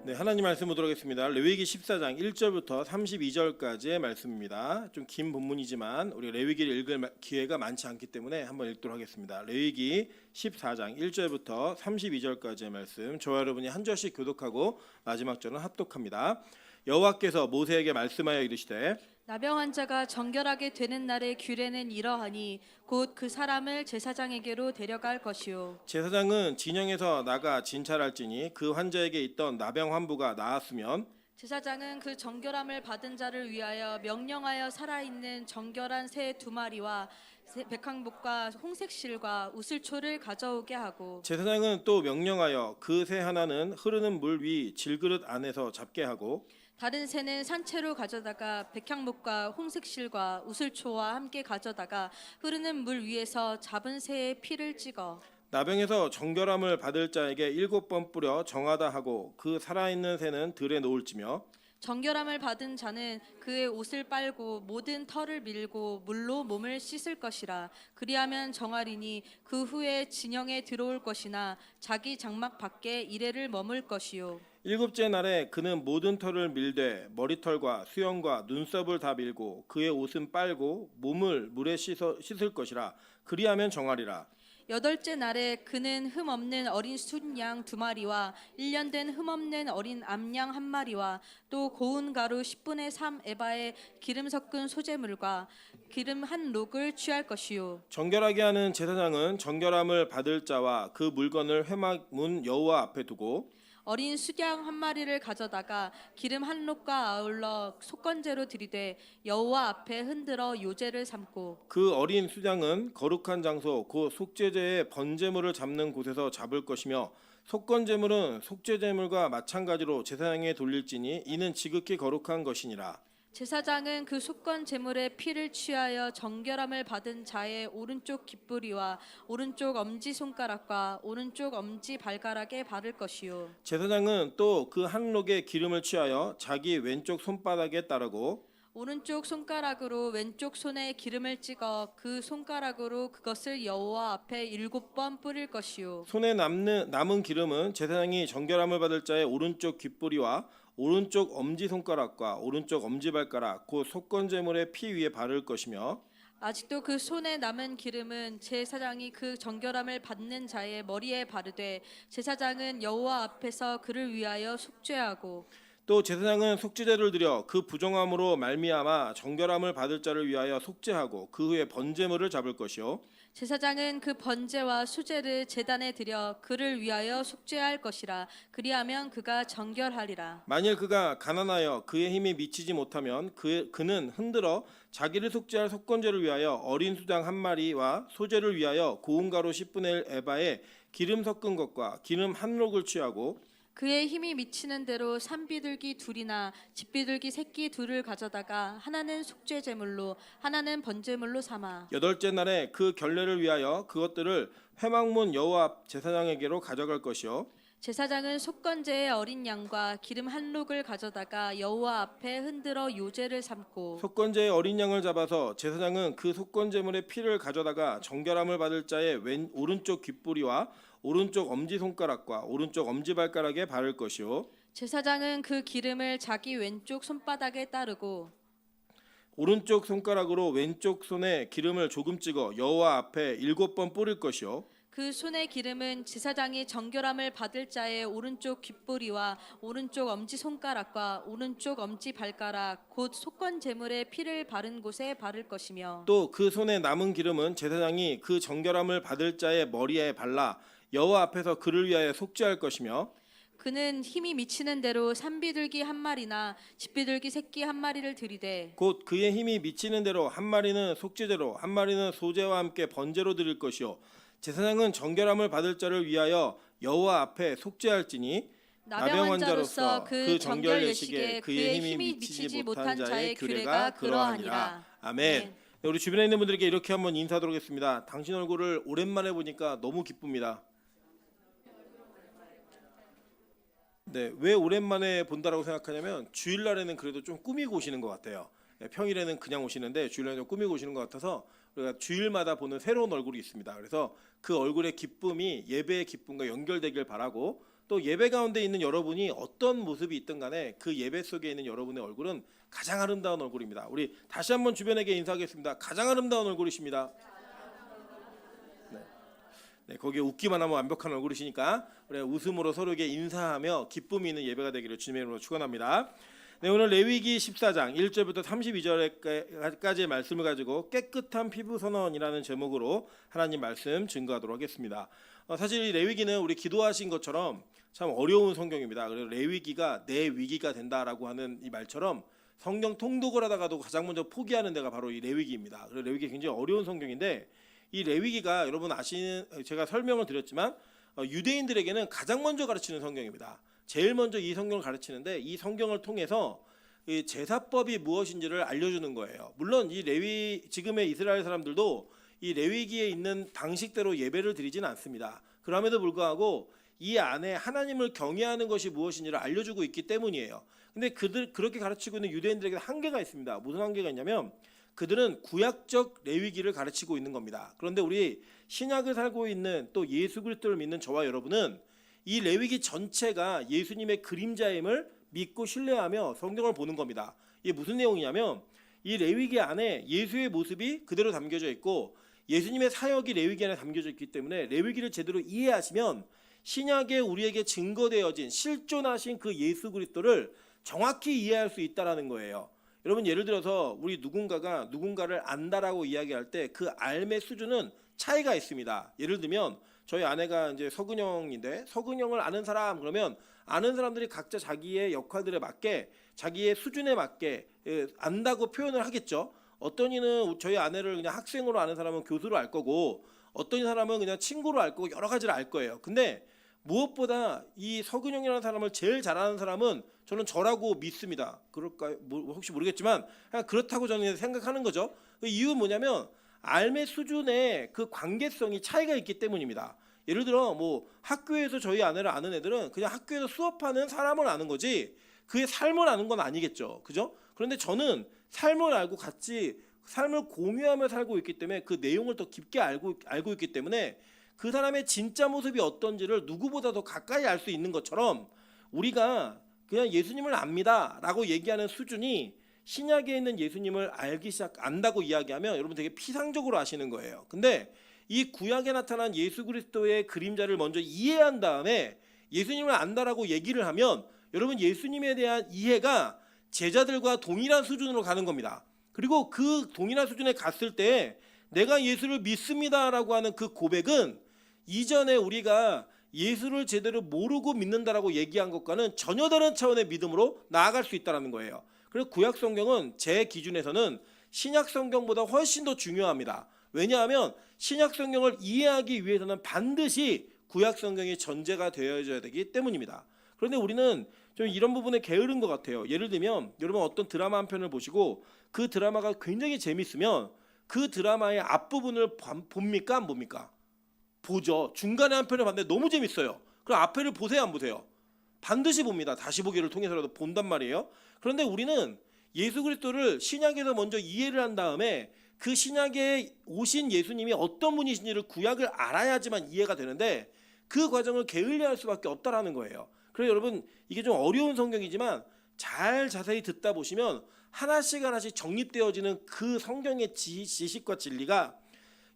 네, 하나님 말씀 보도록 하겠습니다. 레위기 14장 1절부터 32절까지의 말씀입니다. 좀 긴 본문이지만 우리 레위기를 읽을 기회가 많지 않기 때문에 한번 읽도록 하겠습니다. 레위기 14장 1절부터 32절까지의 말씀, 저와 여러분이 한 절씩 교독하고 마지막 절은 합독합니다. 여호와께서 모세에게 말씀하여 이르시되 나병한 자가 정결하게 되는 날의 규례는 이러하니 곧 그 사람을 제사장에게로 데려갈 것이요 제사장은 진영에서 나가 진찰할지니 그 환자에게 있던 나병 환부가 나았으면 제사장은 그 정결함을 받은 자를 위하여 명령하여 살아있는 정결한 새 2마리와 백항목과 홍색실과 우슬초를 가져오게 하고 제사장은 또 명령하여 그 새 하나는 흐르는 물 위 질그릇 안에서 잡게 하고 다른 새는 산채로 가져다가 백향목과 홍색실과 우슬초와 함께 가져다가 흐르는 물 위에서 잡은 새의 피를 찍어 나병에서 정결함을 받을 자에게 7번 뿌려 정하다 하고 그 살아있는 새는 들에 놓을지며 정결함을 받은 자는 그의 옷을 빨고 모든 털을 밀고 물로 몸을 씻을 것이라. 그리하면 정하리니 그 후에 진영에 들어올 것이나 자기 장막 밖에 이래를 머물 것이요 7째 날에 그는 모든 털을 밀되 머리털과 수염과 눈썹을 다 밀고 그의 옷은 빨고 몸을 물에 씻을 것이라. 그리하면 정하리라. 8째 날에 그는 흠없는 어린 순양 2마리와 1년 된 흠없는 어린 암양 1마리와 또 고운 가루 10분의 3 에바의 기름 섞은 소재물과 기름 한 록을 취할 것이요 정결하게 하는 제사장은 정결함을 받을 자와 그 물건을 회막 문 여호와 앞에 두고 어린 수양 1마리를 가져다가 기름 한 록과 아울러 속건제로 들이되 여호와 앞에 흔들어 요제를 삼고 그 어린 수장은 거룩한 장소 곧 속죄제의 번제물을 잡는 곳에서 잡을 것이며 속건제물은 속죄제물과 마찬가지로 제사장에 돌릴지니 이는 지극히 거룩한 것이니라. 제사장은 그 속건 제물의 피를 취하여 정결함을 받은 자의 오른쪽 깃뿌리와 오른쪽 엄지 손가락과 오른쪽 엄지 발가락에 바를 것이요 제사장은 또 그 한 록의 기름을 취하여 자기 왼쪽 손바닥에 따르고 오른쪽 손가락으로 왼쪽 손에 기름을 찍어 그 손가락으로 그것을 여호와 앞에 7번 뿌릴 것이요 손에 남은 기름은 제사장이 정결함을 받을 자의 오른쪽 귓뿌리와 오른쪽 엄지손가락과 오른쪽 엄지발가락 곧 속건제물의 피 위에 바를 것이며 아직도 그 손에 남은 기름은 제사장이 그 정결함을 받는 자의 머리에 바르되 제사장은 여호와 앞에서 그를 위하여 속죄하고 또 제사장은 속죄제를 드려 그 부정함으로 말미암아 정결함을 받을 자를 위하여 속죄하고 그 후에 번제물을 잡을 것이요 제사장은 그 번제와 수제를 제단에 드려 그를 위하여 속죄할 것이라. 그리하면 그가 정결하리라. 만일 그가 가난하여 그의 힘이 미치지 못하면 그는 흔들어 자기를 속죄할 속건제를 위하여 어린 수장 1마리와 소제를 위하여 고운 가루 10분의 1 에바에 기름 섞은 것과 기름 한 록을 취하고 그의 힘이 미치는 대로 산비둘기 2이나 집비둘기 새끼 2를 가져다가 하나는 속죄 제물로 하나는 번제물로 삼아 8째 날에 그 결례를 위하여 그것들을 회막문 여호와 앞 제사장에게로 가져갈 것이요 제사장은 속건제의 어린 양과 기름 한 록을 가져다가 여호와 앞에 흔들어 요제를 삼고 속건제의 어린 양을 잡아서 제사장은 그 속건제물의 피를 가져다가 정결함을 받을 자의 오른쪽 귓뿌리와 오른쪽 엄지손가락과 오른쪽 엄지발가락에 바를 것이요 제사장은 그 기름을 자기 왼쪽 손바닥에 따르고 오른쪽 손가락으로 왼쪽 손에 기름을 조금 찍어 여호와 앞에 7번 뿌릴 것이요 그 손의 기름은 제사장이 정결함을 받을 자의 오른쪽 귓뿌리와 오른쪽 엄지 손가락과 오른쪽 엄지 발가락 곧 속건 제물의 피를 바른 곳에 바를 것이며 또 그 손에 남은 기름은 제사장이 그 정결함을 받을 자의 머리에 발라 여호와 앞에서 그를 위하여 속죄할 것이며 그는 힘이 미치는 대로 산비둘기 1마리나 집비둘기 새끼 1마리를 들이되 곧 그의 힘이 미치는 대로 1마리는 속죄제로 1마리는 소제와 함께 번제로 드릴 것이요 제사장은 정결함을 받을 자를 위하여 여호와 앞에 속죄할지니 나병 환자로서 그 정결 예식에 그의 힘이 미치지 못한 자의 규례가 그러하니라. 아멘. 네. 네, 우리 주변에 있는 분들에게 이렇게 한번 인사드리도록 하겠습니다. 당신 얼굴을 오랜만에 보니까 너무 기쁩니다. 네, 왜 오랜만에 본다라고 생각하냐면 주일날에는 그래도 좀 꾸미고 오시는 것 같아요. 네, 평일에는 그냥 오시는데 주일날에는 좀 꾸미고 오시는 것 같아서 우리가 주일마다 보는 새로운 얼굴이 있습니다. 그래서 그 얼굴의 기쁨이 예배의 기쁨과 연결되길 바라고 또 예배 가운데 있는 여러분이 어떤 모습이 있든 간에 그 예배 속에 있는 여러분의 얼굴은 가장 아름다운 얼굴입니다. 우리 다시 한번 주변에게 인사하겠습니다. 가장 아름다운 얼굴이십니다. 네, 거기에 웃기만 하면 완벽한 얼굴이시니까 우리 웃음으로 서로에게 인사하며 기쁨이 있는 예배가 되기를 주님의 이름으로 축원합니다. 네, 오늘 레위기 14장 1절부터 32절까지의 말씀을 가지고 깨끗한 피부 선언이라는 제목으로 하나님 말씀 증거하도록 하겠습니다. 사실 이 레위기는 우리 기도하신 것처럼 참 어려운 성경입니다. 그래서 레위기가 내 위기가 된다라고 하는 이 말처럼 성경 통독을 하다가도 가장 먼저 포기하는 데가 바로 이 레위기입니다. 그래서 레위기 굉장히 어려운 성경인데 이 레위기가 여러분 아시는 제가 설명을 드렸지만 유대인들에게는 가장 먼저 가르치는 성경입니다. 제일 먼저 이 성경을 가르치는데 이 성경을 통해서 이 제사법이 무엇인지를 알려주는 거예요. 물론 이 지금의 이스라엘 사람들도 이 레위기에 있는 방식대로 예배를 드리지는 않습니다. 그럼에도 불구하고 이 안에 하나님을 경외하는 것이 무엇인지를 알려주고 있기 때문이에요. 근데 그렇게 가르치고 있는 유대인들에게 한계가 있습니다. 무슨 한계가 있냐면 그들은 구약적 레위기를 가르치고 있는 겁니다. 그런데 우리 신약을 살고 있는 또 예수 그리스도를 믿는 저와 여러분은 이 레위기 전체가 예수님의 그림자임을 믿고 신뢰하며 성경을 보는 겁니다. 이게 무슨 내용이냐면 이 레위기 안에 예수의 모습이 그대로 담겨져 있고 예수님의 사역이 레위기 안에 담겨져 있기 때문에 레위기를 제대로 이해하시면 신약에 우리에게 증거되어진 실존하신 그 예수 그리스도를 정확히 이해할 수 있다라는 거예요. 여러분 예를 들어서 우리 누군가가 누군가를 안다라고 이야기할 때 그 알의 수준은 차이가 있습니다. 예를 들면 저희 아내가 이제 서근영인데 서근영을 아는 사람 그러면 아는 사람들이 각자 자기의 역할들에 맞게 자기의 수준에 맞게 안다고 표현을 하겠죠. 어떤 이는 저희 아내를 그냥 학생으로 아는 사람은 교수로 알 거고 어떤 사람은 그냥 친구로 알 거고 여러 가지를 알 거예요. 근데 무엇보다 이 서근영이라는 사람을 제일 잘 아는 사람은 저는 저라고 믿습니다. 그럴까요? 혹시 모르겠지만 그냥 그렇다고 저는 생각하는 거죠. 그 이유는 뭐냐면 알의 수준의 그 관계성이 차이가 있기 때문입니다. 예를 들어 뭐 학교에서 저희 아내를 아는 애들은 그냥 학교에서 수업하는 사람을 아는 거지 그의 삶을 아는 건 아니겠죠. 그죠? 그런데 저는 삶을 알고 같이 삶을 공유하며 살고 있기 때문에 그 내용을 더 깊게 알고 있기 때문에 그 사람의 진짜 모습이 어떤지를 누구보다 더 가까이 알 수 있는 것처럼 우리가 그냥 예수님을 압니다라고 얘기하는 수준이 신약에 있는 예수님을 안다고 이야기하면 여러분 되게 피상적으로 아시는 거예요. 근데 이 구약에 나타난 예수 그리스도의 그림자를 먼저 이해한 다음에 예수님을 안다라고 얘기를 하면 여러분 예수님에 대한 이해가 제자들과 동일한 수준으로 가는 겁니다. 그리고 그 동일한 수준에 갔을 때 내가 예수를 믿습니다라고 하는 그 고백은 이전에 우리가 예수를 제대로 모르고 믿는다라고 얘기한 것과는 전혀 다른 차원의 믿음으로 나아갈 수 있다는 거예요. 그래서 구약 성경은 제 기준에서는 신약 성경보다 훨씬 더 중요합니다. 왜냐하면 신약 성경을 이해하기 위해서는 반드시 구약 성경이 전제가 되어져야 되기 때문입니다. 그런데 우리는 좀 이런 부분에 게으른 것 같아요. 예를 들면 여러분 어떤 드라마 한 편을 보시고 그 드라마가 굉장히 재밌으면 그 드라마의 앞부분을 봅니까 안 봅니까? 보죠. 중간에 한 편을 봤는데 너무 재밌어요. 그럼 앞에를 보세요 안 보세요? 반드시 봅니다. 다시 보기를 통해서라도 본단 말이에요. 그런데 우리는 예수 그리스도를 신약에서 먼저 이해를 한 다음에 그 신약에 오신 예수님이 어떤 분이신지를 구약을 알아야지만 이해가 되는데 그 과정을 게을리할 수밖에 없다라는 거예요. 그래서 여러분 이게 좀 어려운 성경이지만 잘 자세히 듣다 보시면 하나씩 하나씩 정립되어지는 그 성경의 지식과 진리가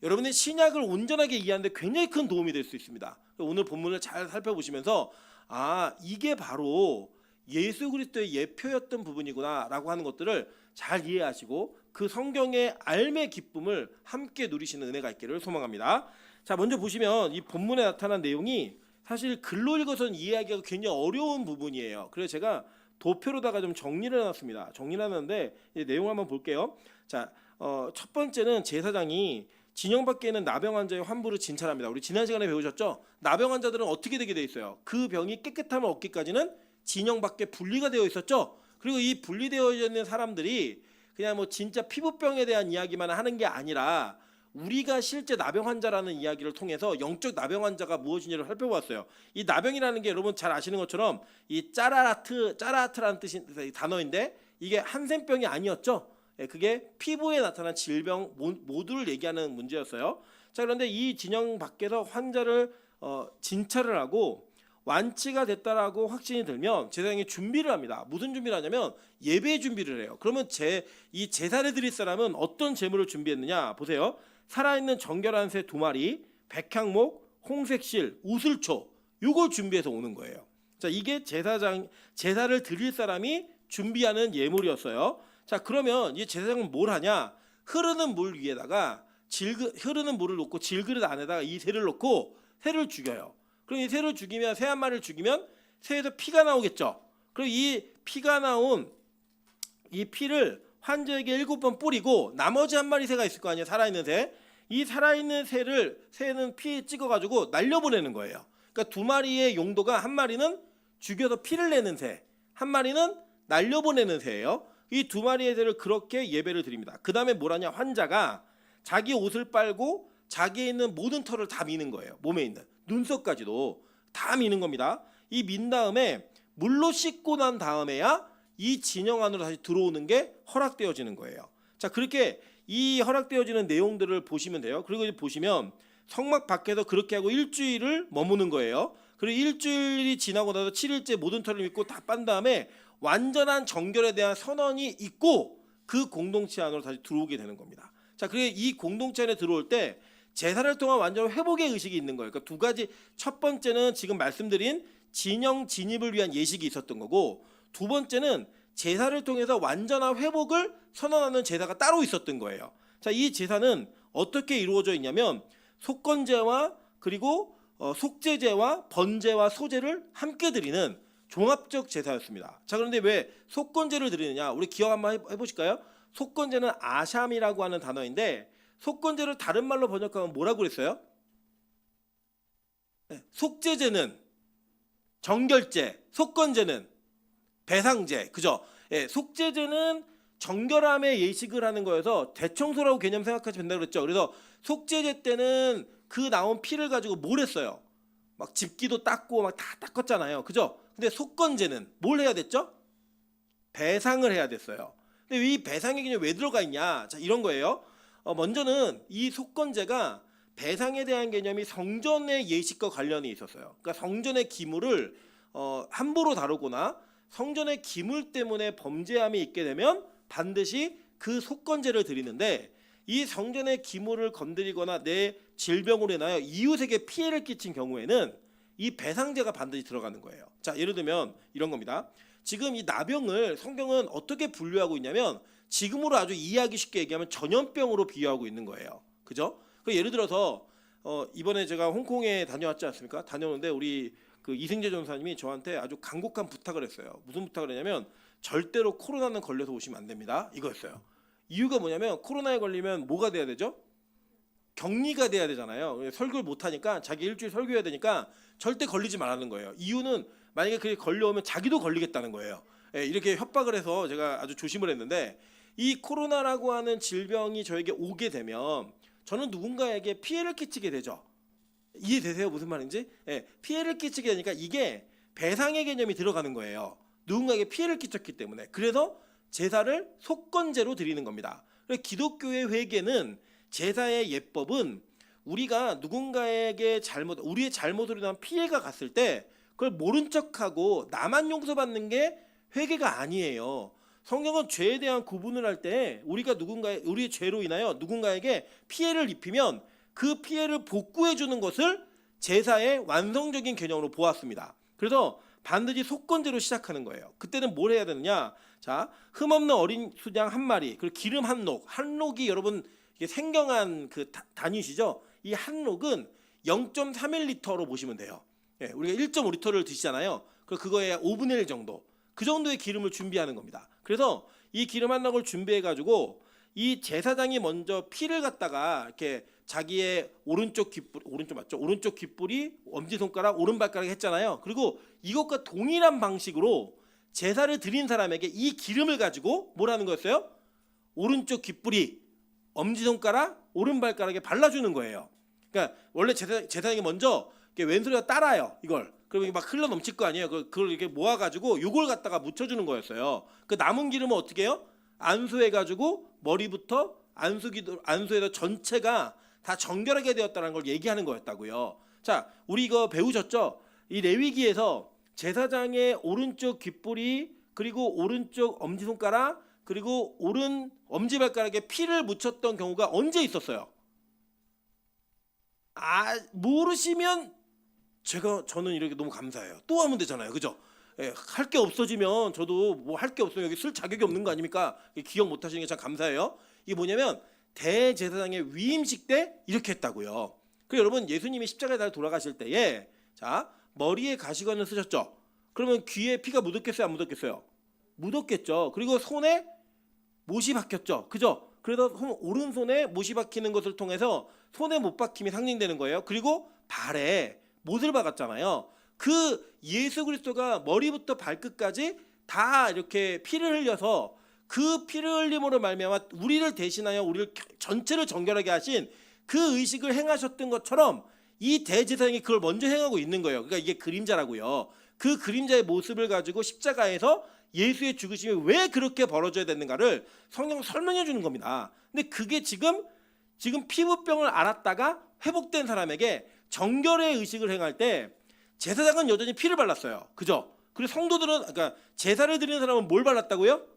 여러분의 신약을 온전하게 이해하는 데 굉장히 큰 도움이 될 수 있습니다. 오늘 본문을 잘 살펴보시면서 아 이게 바로 예수 그리스도의 예표였던 부분이구나 라고 하는 것들을 잘 이해하시고 그 성경의 알의 기쁨을 함께 누리시는 은혜가 있기를 소망합니다. 자 먼저 보시면 이 본문에 나타난 내용이 사실 글로 읽어서는 이해하기가 굉장히 어려운 부분이에요. 그래서 제가 도표로다가 좀 정리를 해놨습니다. 정리를 해놨는데 내용 한번 볼게요. 자, 첫 번째는 제사장이 진영 밖에 있는 나병 환자의 환부를 진찰합니다. 우리 지난 시간에 배우셨죠? 나병 환자들은 어떻게 되게 돼 있어요? 그 병이 깨끗함을 얻기까지는 진영 밖에 분리가 되어 있었죠. 그리고 이 분리되어 있는 사람들이 그냥 뭐 진짜 피부병에 대한 이야기만 하는 게 아니라 우리가 실제 나병 환자라는 이야기를 통해서 영적 나병 환자가 무엇인지를 살펴보았어요. 이 나병이라는 게 여러분 잘 아시는 것처럼 이 짜라하트라는 뜻인 단어인데 이게 한센병이 아니었죠. 그게 피부에 나타난 질병 모두를 얘기하는 문제였어요. 자 그런데 이 진영 밖에서 환자를 진찰을 하고 완치가 됐다라고 확신이 들면 제사장이 준비를 합니다. 무슨 준비를 하냐면 예배 준비를 해요. 그러면 이 제사를 드릴 사람은 어떤 제물을 준비했느냐 보세요. 살아있는 정결한 새 2마리, 백향목, 홍색실, 우슬초 요걸 준비해서 오는 거예요. 자, 이게 제사를 드릴 사람이 준비하는 예물이었어요. 자, 그러면 이 제사장은 뭘 하냐? 흐르는 물 위에다가 흐르는 물을 놓고 질그릇 안에다가 이 새를 넣고 새를 죽여요. 그럼 이 새를 죽이면 새 한 마리를 죽이면 새에서 피가 나오겠죠. 그럼 이 피가 나온 이 피를 환자에게 7번 뿌리고 나머지 한 마리 새가 있을 거 아니에요. 살아있는 새. 이 살아있는 새는 피에 찍어가지고 날려보내는 거예요. 그러니까 2마리의 용도가 한 마리는 죽여서 피를 내는 새, 한 마리는 날려보내는 새예요. 이 2마리의 새를 그렇게 예배를 드립니다. 그 다음에 뭐라냐? 환자가 자기 옷을 빨고 자기에 있는 모든 털을 다 미는 거예요. 몸에 있는 눈썹까지도 다 미는 겁니다. 이 민 다음에 물로 씻고 난 다음에야 이 진영 안으로 다시 들어오는 게 허락되어지는 거예요. 자, 그렇게 이 허락되어지는 내용들을 보시면 돼요. 그리고 이제 보시면 성막 밖에서 그렇게 하고 일주일을 머무는 거예요. 그리고 일주일이 지나고 나서 7일째 모든 털을 믿고 다 빤 다음에 완전한 정결에 대한 선언이 있고 그 공동체 안으로 다시 들어오게 되는 겁니다. 자, 그리고 이 공동체 안에 들어올 때 제사를 통한 완전 회복의 의식이 있는 거예요. 그러니까 2가지, 첫 번째는 지금 말씀드린 진영 진입을 위한 예식이 있었던 거고, 2번째는 제사를 통해서 완전한 회복을 선언하는 제사가 따로 있었던 거예요. 자, 이 제사는 어떻게 이루어져 있냐면 속건제와 그리고 속죄제와 번제와 소제를 함께 드리는 종합적 제사였습니다. 자, 그런데 왜 속건제를 드리느냐? 우리 기억 한번 해보실까요? 속건제는 아샴이라고 하는 단어인데 속건제를 다른 말로 번역하면 뭐라고 그랬어요? 네, 속죄제는 정결제, 속건제는 배상제, 그죠? 예, 속죄제는 정결함의 예식을 하는 거여서 대청소라고 개념 생각하시면 된다고 그랬죠. 그래서 속죄제 때는 그 나온 피를 가지고 뭘 했어요? 막 집기도 닦고 막 다 닦았잖아요, 그죠? 근데 속건제는 뭘 해야 됐죠? 배상을 해야 됐어요. 근데 이 배상의 개념이 왜 들어가 있냐? 자, 이런 거예요. 먼저는 이 속건제가 배상에 대한 개념이 성전의 예식과 관련이 있었어요. 그러니까 성전의 기물을 함부로 다루거나 성전의 기물 때문에 범죄함이 있게 되면 반드시 그 속건제를 드리는데, 이 성전의 기물을 건드리거나 내 질병으로 인하여 이웃에게 피해를 끼친 경우에는 이 배상제가 반드시 들어가는 거예요. 자, 예를 들면 이런 겁니다. 지금 이 나병을 성경은 어떻게 분류하고 있냐면 지금으로 아주 이해하기 쉽게 얘기하면 전염병으로 비유하고 있는 거예요. 그죠? 예를 들어서 이번에 제가 홍콩에 다녀왔지 않습니까? 다녀오는데 우리 그 이승재 전사님이 저한테 아주 간곡한 부탁을 했어요. 무슨 부탁을 했냐면 절대로 코로나는 걸려서 오시면 안 됩니다. 이거였어요. 이유가 뭐냐면 코로나에 걸리면 뭐가 돼야 되죠? 격리가 돼야 되잖아요. 설교를 못하니까 자기 일주일 설교해야 되니까 절대 걸리지 말라는 거예요. 이유는 만약에 그게 걸려오면 자기도 걸리겠다는 거예요. 예, 이렇게 협박을 해서 제가 아주 조심을 했는데, 이 코로나라고 하는 질병이 저에게 오게 되면 저는 누군가에게 피해를 끼치게 되죠. 이해되세요? 무슨 말인지? 예, 피해를 끼치게 되니까 이게 배상의 개념이 들어가는 거예요. 누군가에게 피해를 끼쳤기 때문에. 그래서 제사를 속건제로 드리는 겁니다. 기독교의 회개는, 제사의 예법은 우리가 누군가에게 우리의 잘못으로 인한 피해가 갔을 때 그걸 모른 척하고 나만 용서받는 게 회개가 아니에요. 성경은 죄에 대한 구분을 할 때 우리가 우리의 죄로 인하여 누군가에게 피해를 입히면 그 피해를 복구해 주는 것을 제사의 완성적인 개념으로 보았습니다. 그래서 반드시 속건제로 시작하는 거예요. 그때는 뭘 해야 되느냐? 자, 흠없는 어린 수양 1마리, 그리고 기름 한 녹. 한 녹이 여러분 이게 생경한 그 단위시죠? 이 한 녹은 0.31리터로 보시면 돼요. 예, 우리가 1.5리터를 드시잖아요. 그거의 5분의 1 정도. 그 정도의 기름을 준비하는 겁니다. 그래서 이 기름 한 납을 준비해 가지고 이 제사장이 먼저 피를 갖다가 이렇게 자기의 오른쪽 맞죠? 오른쪽 귓불이 엄지손가락, 오른발가락 했잖아요. 그리고 이것과 동일한 방식으로 제사를 드린 사람에게 이 기름을 가지고 뭐라는 거였어요? 오른쪽 귓불이 엄지손가락, 오른발가락에 발라주는 거예요. 그러니까 원래 제사장이 먼저 왼손에다 따라요, 이걸. 그러면 막 흘러 넘칠 거 아니에요. 그걸 이렇게 모아가지고 요걸 갖다가 묻혀주는 거였어요. 그 남은 기름은 어떻게 해요? 안수해가지고 머리부터 안수에서 전체가 다 정결하게 되었다는 걸 얘기하는 거였다고요. 자, 우리 이거 배우셨죠? 이 레위기에서 제사장의 오른쪽 귓불이 그리고 오른쪽 엄지손가락 그리고 오른 엄지발가락에 피를 묻혔던 경우가 언제 있었어요? 모르시면 저는 이렇게 너무 감사해요. 또 하면 되잖아요, 그죠? 예, 할 게 없어지면 저도 뭐 할 게 없으면 여기 쓸 자격이 없는 거 아닙니까? 기억 못 하시는 게 참 감사해요. 이게 뭐냐면 대제사장의 위임식 때 이렇게 했다고요. 그 여러분 예수님이 십자가에 달려 돌아가실 때에 자 머리에 가시관을 쓰셨죠. 그러면 귀에 피가 묻었겠어요, 안 묻었겠어요? 묻었겠죠. 그리고 손에 못이 박혔죠, 그죠? 그래서 오른손에 못이 박히는 것을 통해서 손에 못 박힘이 상징되는 거예요. 그리고 발에 못을 박았잖아요. 그 예수 그리스도가 머리부터 발끝까지 다 이렇게 피를 흘려서 그 피를 흘림으로 말미암아 우리를 대신하여 우리를 전체를 정결하게 하신 그 의식을 행하셨던 것처럼 이 대제사장이 그걸 먼저 행하고 있는 거예요. 그러니까 이게 그림자라고요. 그 그림자의 모습을 가지고 십자가에서 예수의 죽으심이 왜 그렇게 벌어져야 되는가를 성경 설명해 주는 겁니다. 근데 그게 지금 피부병을 앓았다가 회복된 사람에게 정결의 의식을 행할 때 제사장은 여전히 피를 발랐어요. 그죠? 그리고 성도들은 그러니까 제사를 드리는 사람은 뭘 발랐다고요?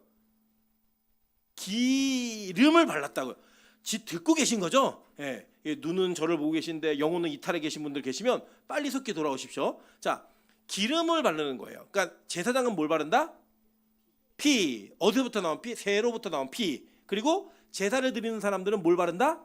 기름을 발랐다고요. 듣고 계신 거죠? 예. 눈은 저를 보고 계신데 영혼은 이탈에 계신 분들 계시면 빨리 속히 돌아오십시오. 자, 기름을 바르는 거예요. 그러니까 제사장은 뭘 바른다? 피. 어디서부터 나온 피? 새로부터 나온 피. 그리고 제사를 드리는 사람들은 뭘 바른다?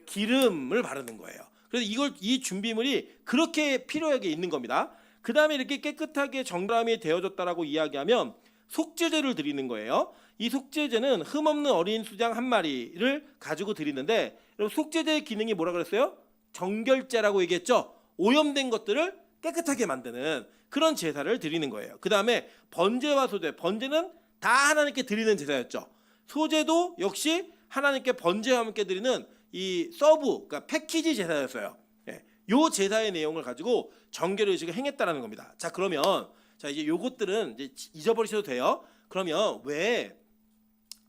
기름을 바르는 거예요. 그래서 이 준비물이 그렇게 필요하게 있는 겁니다. 그 다음에 이렇게 깨끗하게 정결함이 되어졌다라고 이야기하면 속죄제를 드리는 거예요. 이 속죄제는 흠없는 어린 수장 한 마리를 가지고 드리는데 여러분 속죄제의 기능이 뭐라 그랬어요? 정결제라고 얘기했죠. 오염된 것들을 깨끗하게 만드는 그런 제사를 드리는 거예요. 그 다음에 번제와 소제, 번제는 다 하나님께 드리는 제사였죠. 소제도 역시 하나님께 번제와 함께 드리는 이 서브, 그러니까 패키지 제사였어요. 예, 요 제사의 내용을 가지고 정결 의식을 행했다라는 겁니다. 자, 그러면 이제 요것들은 이제 잊어버리셔도 돼요. 그러면 왜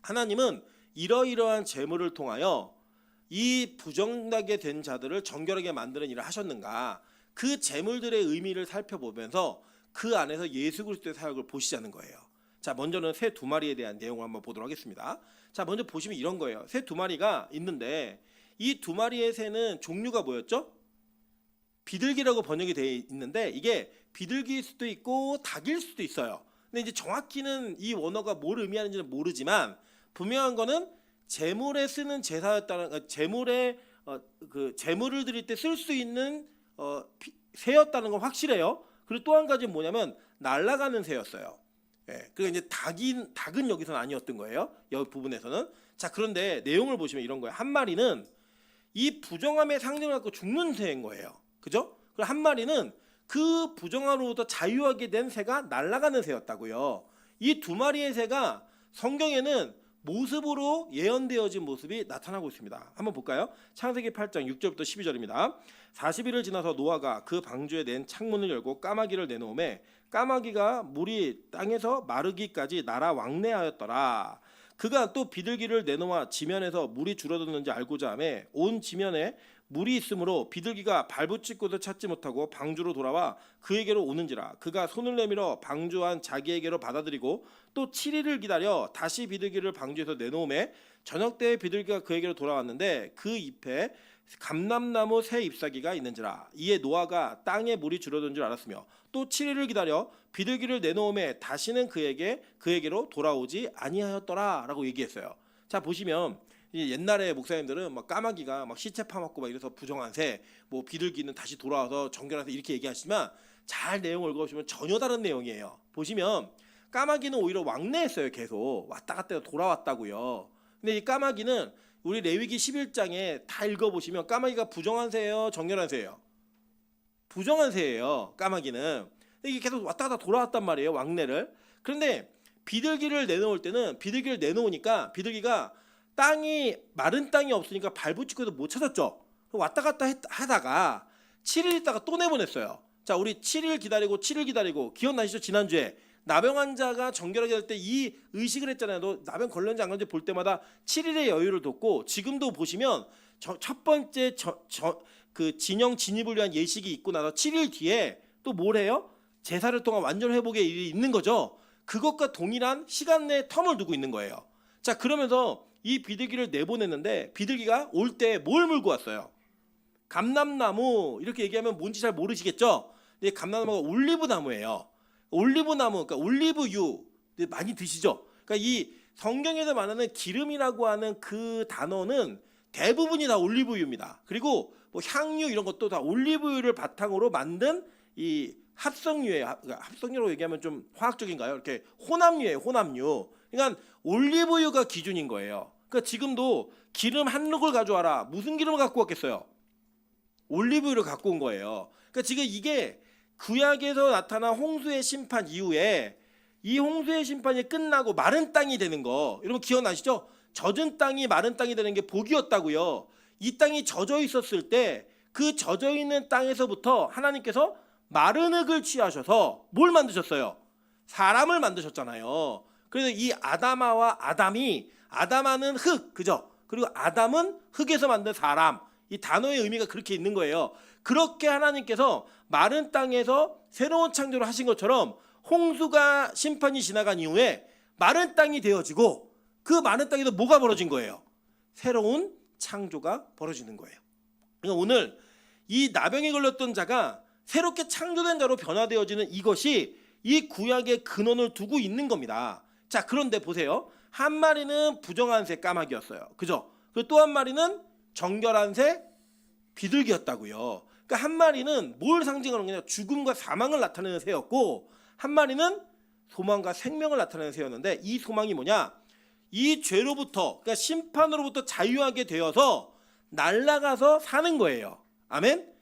하나님은 이러이러한 제물을 통하여 이 부정하게 된 자들을 정결하게 만드는 일을 하셨는가? 그 제물들의 의미를 살펴보면서 그 안에서 예수 그리스도의 사역을 보시자는 거예요. 자, 먼저는 새 두 마리에 대한 내용을 한번 보도록 하겠습니다. 자, 먼저 보시면 이런 거예요. 새 두 마리가 있는데 이 두 마리의 새는 종류가 뭐였죠? 비둘기라고 번역이 되어 있는데 이게 비둘기일 수도 있고 닭일 수도 있어요. 근데 이제 정확히는 이 원어가 뭘 의미하는지는 모르지만 분명한 거는 제물에 쓰는 제사였다는 제물에 그 제물을 드릴 때 쓸 수 있는 새였다는 건 확실해요. 그리고 또 한 가지는 뭐냐면 날아가는 새였어요. 예, 그러니까 이제 닭은 여기서는 아니었던 거예요. 여기 부분에서는. 자, 그런데 내용을 보시면 이런 거예요. 한 마리는 이 부정함의 상징을 갖고 죽는 새인 거예요. 그죠? 그리고 한 마리는 그 부정함으로부터 자유하게 된 새가 날아가는 새였다고요. 이 두 마리의 새가 성경에는 모습으로 예언되어진 모습이 나타나고 있습니다. 한번 볼까요? 창세기 8장 6절부터 12절입니다. 40일을 지나서 노아가 그 방주에 낸 창문을 열고 까마귀를 내놓음에 까마귀가 물이 땅에서 마르기까지 날아 왕래하였더라. 그가 또 비둘기를 내놓아 지면에서 물이 줄어들는지 알고자 하며 온 지면에 물이 있으므로 비둘기가 발붙일 곳을 찾지 못하고 방주로 돌아와 그에게로 오는지라. 그가 손을 내밀어 방주한 자기에게로 받아들이고 또 7일을 기다려 다시 비둘기를 방주에서 내놓음에 저녁 때에 비둘기가 그에게로 돌아왔는데 그 잎에 감람나무 새 잎사귀가 있는지라. 이에 노아가 땅에 물이 줄어든 줄 알았으며 또 7일을 기다려 비둘기를 내놓음에 다시는 그에게로 돌아오지 아니하였더라라고 얘기했어요. 자, 보시면 옛날에 목사님들은 막 까마귀가 막 시체 파먹고 막 이래서 부정한 새, 뭐 비둘기는 다시 돌아와서 정결한 새 이렇게 얘기하시지만 잘 내용을 읽어보시면 전혀 다른 내용이에요. 보시면 까마귀는 오히려 왕래했어요. 계속 왔다 갔다 돌아왔다고요. 근데 이 까마귀는 우리 레위기 11장에 다 읽어보시면 까마귀가 부정한 새예요, 정결한 새예요? 부정한 새예요. 까마귀는. 이게 계속 왔다 갔다 돌아왔단 말이에요, 왕래를. 그런데 비둘기를 내놓을 때는 비둘기를 내놓으니까 비둘기가 마른 땅이 없으니까 발붙이고도 못 찾았죠. 왔다 갔다 하다가 7일 있다가 또 내보냈어요. 자, 우리 7일 기다리고 기억나시죠? 지난주에 나병 환자가 정결하게 될 때 이 의식을 했잖아요. 너 나병 걸렸는지 안 걸렸는지 볼 때마다 7일의 여유를 뒀고 지금도 보시면 첫 번째 그 진영 진입을 위한 예식이 있고 나서 7일 뒤에 또 뭘 해요? 제사를 통한 완전 회복의 일이 있는 거죠. 그것과 동일한 시간 내에 텀을 두고 있는 거예요. 자, 그러면서 이 비둘기를 내보냈는데 비둘기가 올 때 뭘 물고 왔어요? 감람나무. 이렇게 얘기하면 뭔지 잘 모르시겠죠? 근데 감람나무가 올리브 나무예요. 올리브 나무, 그러니까 올리브유 많이 드시죠? 그러니까 이 성경에서 말하는 기름이라고 하는 그 단어는 대부분이 다 올리브유입니다. 그리고 뭐 향유 이런 것도 다 올리브유를 바탕으로 만든 이 합성유예요. 그러니까 합성유라고 얘기하면 좀 화학적인가요? 이렇게 혼합유예요. 혼합유. 그러니까 올리브유가 기준인 거예요. 그러니까 지금도 기름 한 룩을 가져와라. 무슨 기름을 갖고 왔겠어요? 올리브유를 갖고 온 거예요. 그러니까 지금 이게 구약에서 나타난 홍수의 심판 이후에 이 홍수의 심판이 끝나고 마른 땅이 되는 거, 여러분 기억나시죠? 젖은 땅이 마른 땅이 되는 게 복이었다고요. 이 땅이 젖어 있었을 때 그 젖어 있는 땅에서부터 하나님께서 마른 흙을 취하셔서 뭘 만드셨어요? 사람을 만드셨잖아요. 그래서 이 아담아와 아담아는 흙, 그죠? 그리고 아담은 흙에서 만든 사람. 이 단어의 의미가 그렇게 있는 거예요. 그렇게 하나님께서 마른 땅에서 새로운 창조를 하신 것처럼 홍수가 심판이 지나간 이후에 마른 땅이 되어지고 그 마른 땅에서 뭐가 벌어진 거예요? 새로운 창조가 벌어지는 거예요. 그러니까 오늘 이 나병에 걸렸던 자가 새롭게 창조된 자로 변화되어지는 이것이 이 구약의 근원을 두고 있는 겁니다. 자, 그런데 보세요. 한 마리는 부정한 새 까마귀였어요. 그죠? 그리고 또 한 마리는 정결한 새 비둘기였다고요. 그러니까 한 마리는 뭘 상징하는 거냐? 죽음과 사망을 나타내는 새였고 한 마리는 소망과 생명을 나타내는 새였는데 이 소망이 뭐냐? 이 죄로부터, 그러니까 심판으로부터 자유하게 되어서 날아가서 사는 거예요. 아멘?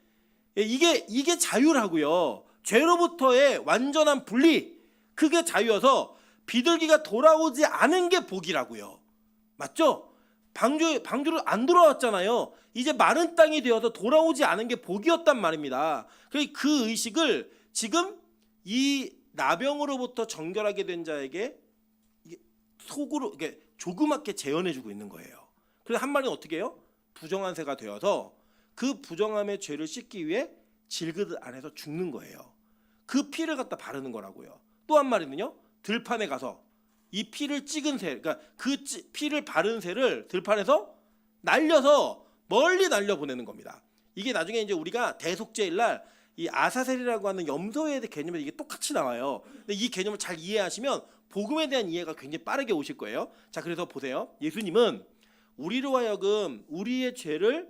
이게 자유라고요. 죄로부터의 완전한 분리, 그게 자유여서 비둘기가 돌아오지 않은 게 복이라고요. 맞죠? 방주로 안 돌아왔잖아요. 이제 마른 땅이 되어서 돌아오지 않은 게 복이었단 말입니다. 그 의식을 지금 이 나병으로부터 정결하게 된 자에게 속으로 이렇게 조그맣게 재현해주고 있는 거예요. 그래서 한 마리는 어떻게 해요? 부정한 새가 되어서 그 부정함의 죄를 씻기 위해 질그릇 안에서 죽는 거예요. 그 피를 갖다 바르는 거라고요. 또 한 마리는요, 들판에 가서 이 피를 찍은 새, 그러니까 그 피를 바른 새를 들판에서 날려서 멀리 날려 보내는 겁니다. 이게 나중에 이제 우리가 대속죄일 날 이 아사셀이라고 하는 염소에 대한 개념이 이게 똑같이 나와요. 근데 이 개념을 잘 이해하시면 복음에 대한 이해가 굉장히 빠르게 오실 거예요. 자, 그래서 보세요. 예수님은 우리로 하여금 우리의 죄를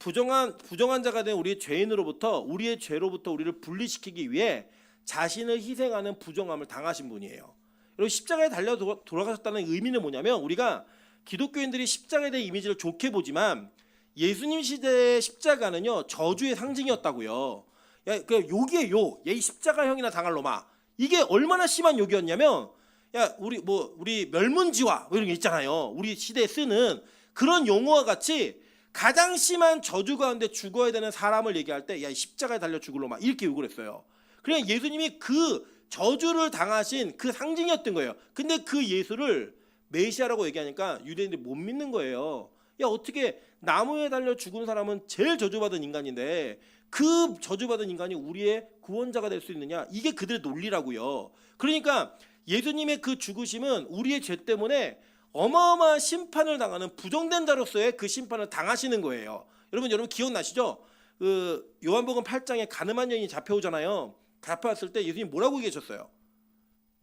부정한 자가 된 우리의 죄인으로부터 우리의 죄로부터 우리를 분리시키기 위해 자신을 희생하는 부정함을 당하신 분이에요. 여러분 십자가에 달려 돌아가셨다는 의미는 뭐냐면 우리가 기독교인들이 십자가에 대한 이미지를 좋게 보지만 예수님 시대의 십자가는요 저주의 상징이었다고요. 야, 그 욕이에요 욕. 이 십자가형이나 당할 놈아. 이게 얼마나 심한 욕이었냐면 야 우리 멸문지화 뭐 이런 게 있잖아요. 우리 시대에 쓰는 그런 용어와 같이 가장 심한 저주 가운데 죽어야 되는 사람을 얘기할 때 야 십자가에 달려 죽을 놈아 이렇게 욕을 했어요. 그냥 예수님이 그 저주를 당하신 그 상징이었던 거예요. 근데 그 예수를 메시아라고 얘기하니까 유대인들이 못 믿는 거예요. 야 어떻게 나무에 달려 죽은 사람은 제일 저주받은 인간인데 그 저주받은 인간이 우리의 구원자가 될 수 있느냐? 이게 그들의 논리라고요. 그러니까 예수님의 그 죽으심은 우리의 죄 때문에 어마어마한 심판을 당하는 부정된 자로서의 그 심판을 당하시는 거예요. 여러분 기억나시죠? 그 요한복음 8장에 가늠한 여인이 잡혀오잖아요. 잡혀왔을 때 예수님 뭐라고 얘기하셨어요?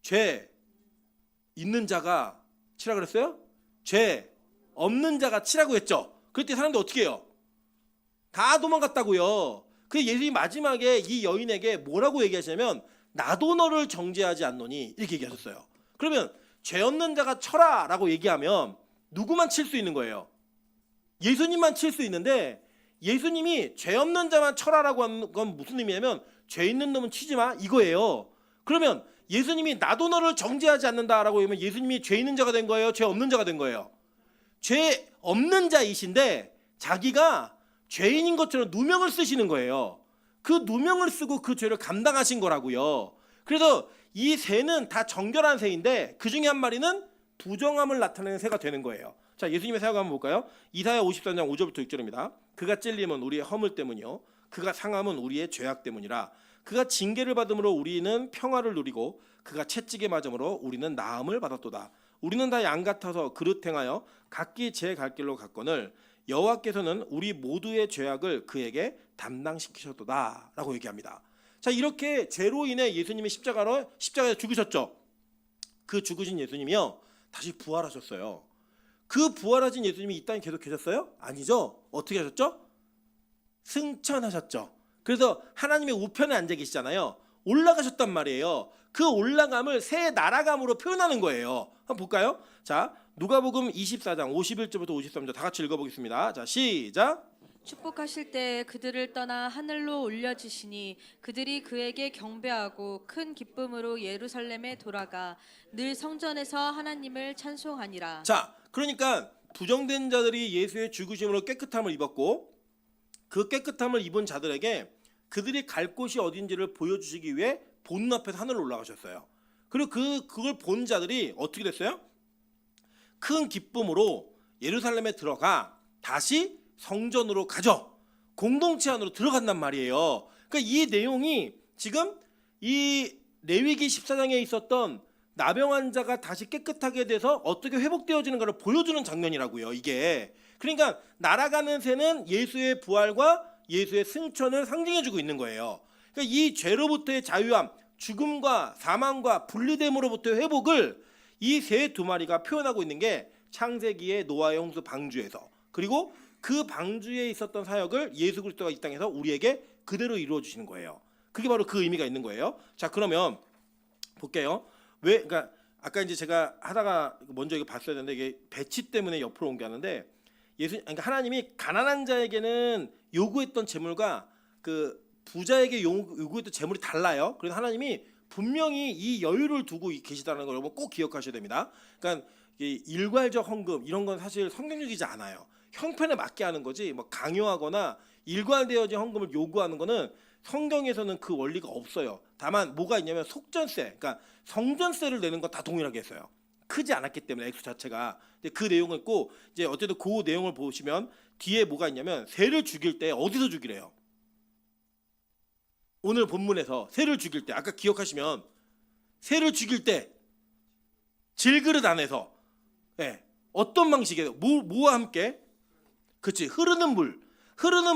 죄 있는 자가 치라 그랬어요? 죄 없는 자가 치라고 했죠. 그때 사람들 어떻게 해요? 다 도망갔다고요. 그 예수님 마지막에 이 여인에게 뭐라고 얘기하시냐면 나도 너를 정죄하지 않노니 이렇게 얘기하셨어요. 그러면 죄 없는 자가 쳐라 라고 얘기하면 누구만 칠 수 있는 거예요? 예수님만 칠 수 있는데 예수님이 죄 없는 자만 쳐라라고 하는 건 무슨 의미냐면 죄 있는 놈은 치지 마 이거예요. 그러면 예수님이 나도 너를 정죄하지 않는다라고 하면 예수님이 죄 있는 자가 된 거예요? 죄 없는 자가 된 거예요? 죄 없는 자이신데 자기가 죄인인 것처럼 누명을 쓰시는 거예요. 그 누명을 쓰고 그 죄를 감당하신 거라고요. 그래서 이 새는 다 정결한 새인데 그 중에 한 마리는 부정함을 나타내는 새가 되는 거예요. 자, 예수님의 사역 한번 볼까요? 이사야 53장 5절부터 6절입니다. 그가 찔림은 우리의 허물 때문이요 그가 상함은 우리의 죄악 때문이라. 그가 징계를 받음으로 우리는 평화를 누리고 그가 채찍에 맞음으로 우리는 나음을 받았도다. 우리는 다 양 같아서 그릇 행하여 각기 제 갈 길로 갔거늘 여호와께서는 우리 모두의 죄악을 그에게 담당시키셨도다라고 얘기합니다. 자, 이렇게 죄로 인해 예수님이 십자가에 죽으셨죠. 그 죽으신 예수님이요 다시 부활하셨어요. 그 부활하신 예수님이 이 땅에 계속 계셨어요? 아니죠. 어떻게 하셨죠? 승천하셨죠. 그래서 하나님의 우편에 앉아 계시잖아요. 올라가셨단 말이에요. 그 올라감을 새 날아감으로 표현하는 거예요. 한번 볼까요? 자, 누가복음 24장 51절부터 53절 다 같이 읽어보겠습니다. 자, 시작. 축복하실 때 그들을 떠나 하늘로 올려지시니 그들이 그에게 경배하고 큰 기쁨으로 예루살렘에 돌아가 늘 성전에서 하나님을 찬송하니라. 자, 그러니까 부정된 자들이 예수의 죽으심으로 깨끗함을 입었고 그 깨끗함을 입은 자들에게 그들이 갈 곳이 어딘지를 보여주시기 위해 본 앞에서 하늘로 올라가셨어요. 그리고 그걸 본 자들이 어떻게 됐어요? 큰 기쁨으로 예루살렘에 들어가 다시 성전으로 가죠. 공동체 안으로 들어간단 말이에요. 그러니까 이 내용이 지금 이 레위기 14장에 있었던 나병 환자가 다시 깨끗하게 돼서 어떻게 회복되어지는가를 보여주는 장면이라고요. 이게 그러니까 날아가는 새는 예수의 부활과 예수의 승천을 상징해주고 있는 거예요. 그러니까 이 죄로부터의 자유함, 죽음과 사망과 분리됨으로부터의 회복을 이 새 두 마리가 표현하고 있는 게 창세기의 노아의 홍수 방주에서, 그리고 그 방주에 있었던 사역을 예수 그리스도가 이 땅에서 우리에게 그대로 이루어 주시는 거예요. 그게 바로 그 의미가 있는 거예요. 자, 그러면 볼게요. 그러니까 아까 이제 제가 하다가 먼저 이거 봤어야 되는데 이게 배치 때문에 옆으로 옮겼는데 그러니까 하나님이 가난한 자에게는 요구했던 재물과 그 부자에게 요구했던 재물이 달라요. 그래서 하나님이 분명히 이 여유를 두고 계시다는 걸 여러분 꼭 기억하셔야 됩니다. 그러니까 이 일괄적 헌금 이런 건 사실 성경적이지 않아요. 형편에 맞게 하는 거지 뭐 강요하거나 일괄되어진 헌금을 요구하는 거는 성경에서는 그 원리가 없어요. 다만 뭐가 있냐면 속전세, 그러니까 성전세를 내는 건 다 동일하게 했어요. 크지 않았기 때문에 액수 자체가. 근데 그 내용을 꼭 이제 어쨌든 그 내용을 보시면 뒤에 뭐가 있냐면 새를 죽일 때 어디서 죽이래요? 오늘 본문에서 새를 죽일 때 아까 기억하시면 새를 죽일 때 질그릇 안에서 어떤 방식이에요? 뭐와 함께? 그렇지, 흐르는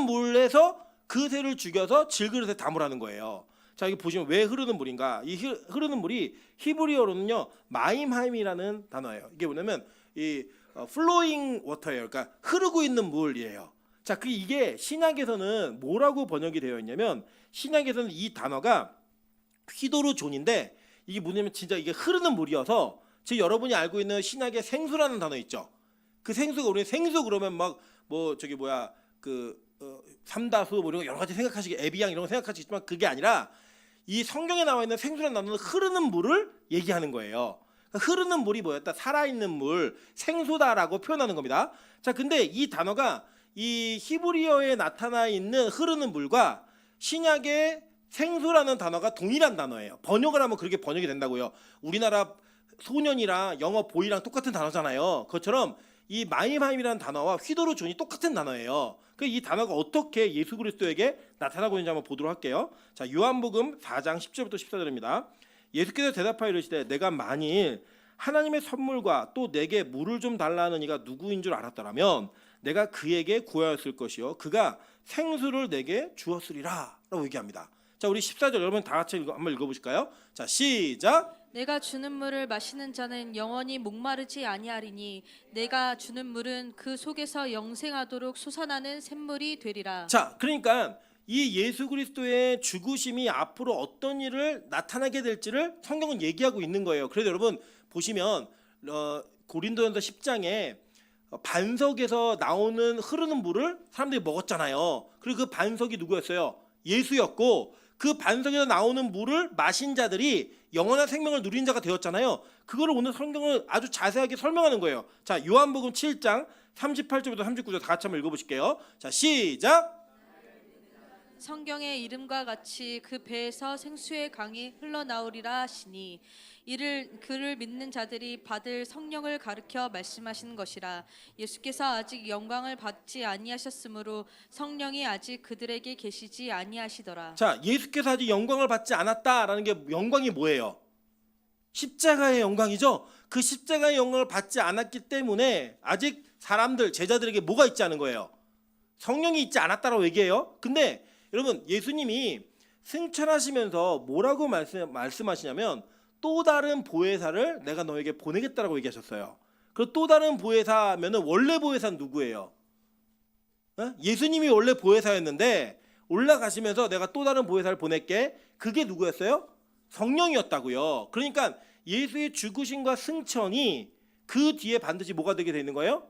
물에서 그 새를 죽여서 질그릇에 담으라는 거예요. 자, 여기 보시면 왜 흐르는 물인가? 이 흐르는 물이 히브리어로는요 마임하임이라는 단어예요. 이게 뭐냐면 이 flowing water예요. 그러니까 흐르고 있는 물이에요. 자, 이게 신약에서는 뭐라고 번역이 되어 있냐면 신약에서는 이 단어가 휘도르존인데 이게 뭐냐면 진짜 이게 흐르는 물이어서 지금 여러분이 알고 있는 신약의 생수라는 단어 있죠. 그 생수가 우리 생수 그러면 막 뭐 저기 뭐야 삼다수 뭐 이런 거 여러 가지 생각하시기 에비앙 이런 거 생각하시겠지만 그게 아니라 이 성경에 나와 있는 생수라는 단어는 흐르는 물을 얘기하는 거예요. 그러니까 흐르는 물이 뭐였다? 살아있는 물, 생수다라고 표현하는 겁니다. 자, 근데 이 단어가 이 히브리어에 나타나 있는 흐르는 물과 신약의 생수라는 단어가 동일한 단어예요. 번역을 하면 그렇게 번역이 된다고요. 우리나라 소년이랑 영어 보이랑 똑같은 단어잖아요. 그것처럼 이 마임하임이라는 단어와 휘도르존이 똑같은 단어예요. 이 단어가 어떻게 예수 그리스도에게 나타나고 있는지 한번 보도록 할게요. 자, 요한복음 4장 10절부터 14절입니다. 예수께서 대답하여 이르시되 내가 만일 하나님의 선물과 또 내게 물을 좀 달라는 이가 누구인 줄 알았더라면 내가 그에게 구하였을 것이요 그가 생수를 내게 주었으리라 라고 얘기합니다. 자, 우리 14절 여러분 다 같이 한번 읽어보실까요? 자, 시작. 내가 주는 물을 마시는 자는 영원히 목마르지 아니하리니 내가 주는 물은 그 속에서 영생하도록 솟아나는 샘물이 되리라. 자, 그러니까 이 예수 그리스도의 죽으심이 앞으로 어떤 일을 나타나게 될지를 성경은 얘기하고 있는 거예요. 그래서 여러분 보시면 고린도전서 10장에 반석에서 나오는 흐르는 물을 사람들이 먹었잖아요. 그리고 그 반석이 누구였어요? 예수였고 그 반석에서 나오는 물을 마신 자들이 영원한 생명을 누린 자가 되었잖아요. 그거를 오늘 성경은 아주 자세하게 설명하는 거예요. 자, 요한복음 7장 38절부터 39절 다 같이 한번 읽어보실게요. 자, 시작. 성경의 이름과 같이 그 배에서 생수의 강이 흘러나오리라 하시니 이를 그를 믿는 자들이 받을 성령을 가르쳐 말씀하신 것이라. 예수께서 아직 영광을 받지 아니하셨으므로 성령이 아직 그들에게 계시지 아니하시더라. 자, 예수께서 아직 영광을 받지 않았다라는 게 영광이 뭐예요? 십자가의 영광이죠. 그 십자가의 영광을 받지 않았기 때문에 아직 사람들, 제자들에게 뭐가 있지 않은 거예요? 성령이 있지 않았다라고 얘기해요. 근데 여러분, 예수님이 승천하시면서 뭐라고 말씀하시냐면 또 다른 보혜사를 내가 너에게 보내겠다라고 얘기하셨어요. 그 또 다른 보혜사면은 원래 보혜사는 누구예요? 예수님이 원래 보혜사였는데 올라가시면서 내가 또 다른 보혜사를 보낼게. 그게 누구였어요? 성령이었다고요. 그러니까 예수의 죽으심과 승천이 그 뒤에 반드시 뭐가 되게 되는 거예요?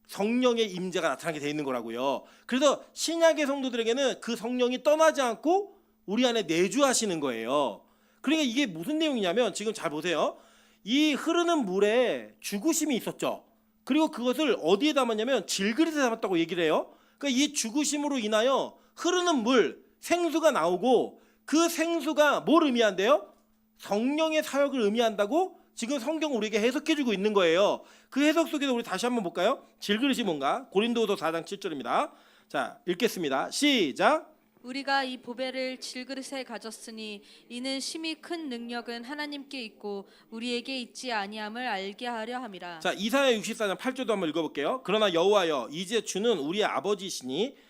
성령의 임재가 나타나게 돼 있는 거라고요. 그래서 신약의 성도들에게는 그 성령이 떠나지 않고 우리 안에 내주하시는 거예요. 그러니까 이게 무슨 내용이냐면 지금 잘 보세요. 이 흐르는 물에 죽으심이 있었죠. 그리고 그것을 어디에 담았냐면 질그릇에 담았다고 얘기를 해요. 그러니까 이 죽으심으로 인하여 흐르는 물, 생수가 나오고 그 생수가 뭘 의미한대요? 성령의 사역을 의미한다고 지금 성경 우리에게 해석해주고 있는 거예요. 그 해석 속에서 우리 다시 한번 볼까요? 질그릇이 뭔가? 고린도후서 4장 7절입니다. 자, 읽겠습니다. 시작. 우리가 이 보배를 질그릇에 가졌으니 이는 심히 큰 능력은 하나님께 있고 우리에게 있지 아니함을 알게 하려 함이라. 자, 이사야 64장 8절도 한번 읽어볼게요. 그러나 여호와여, 이제 주는 우리의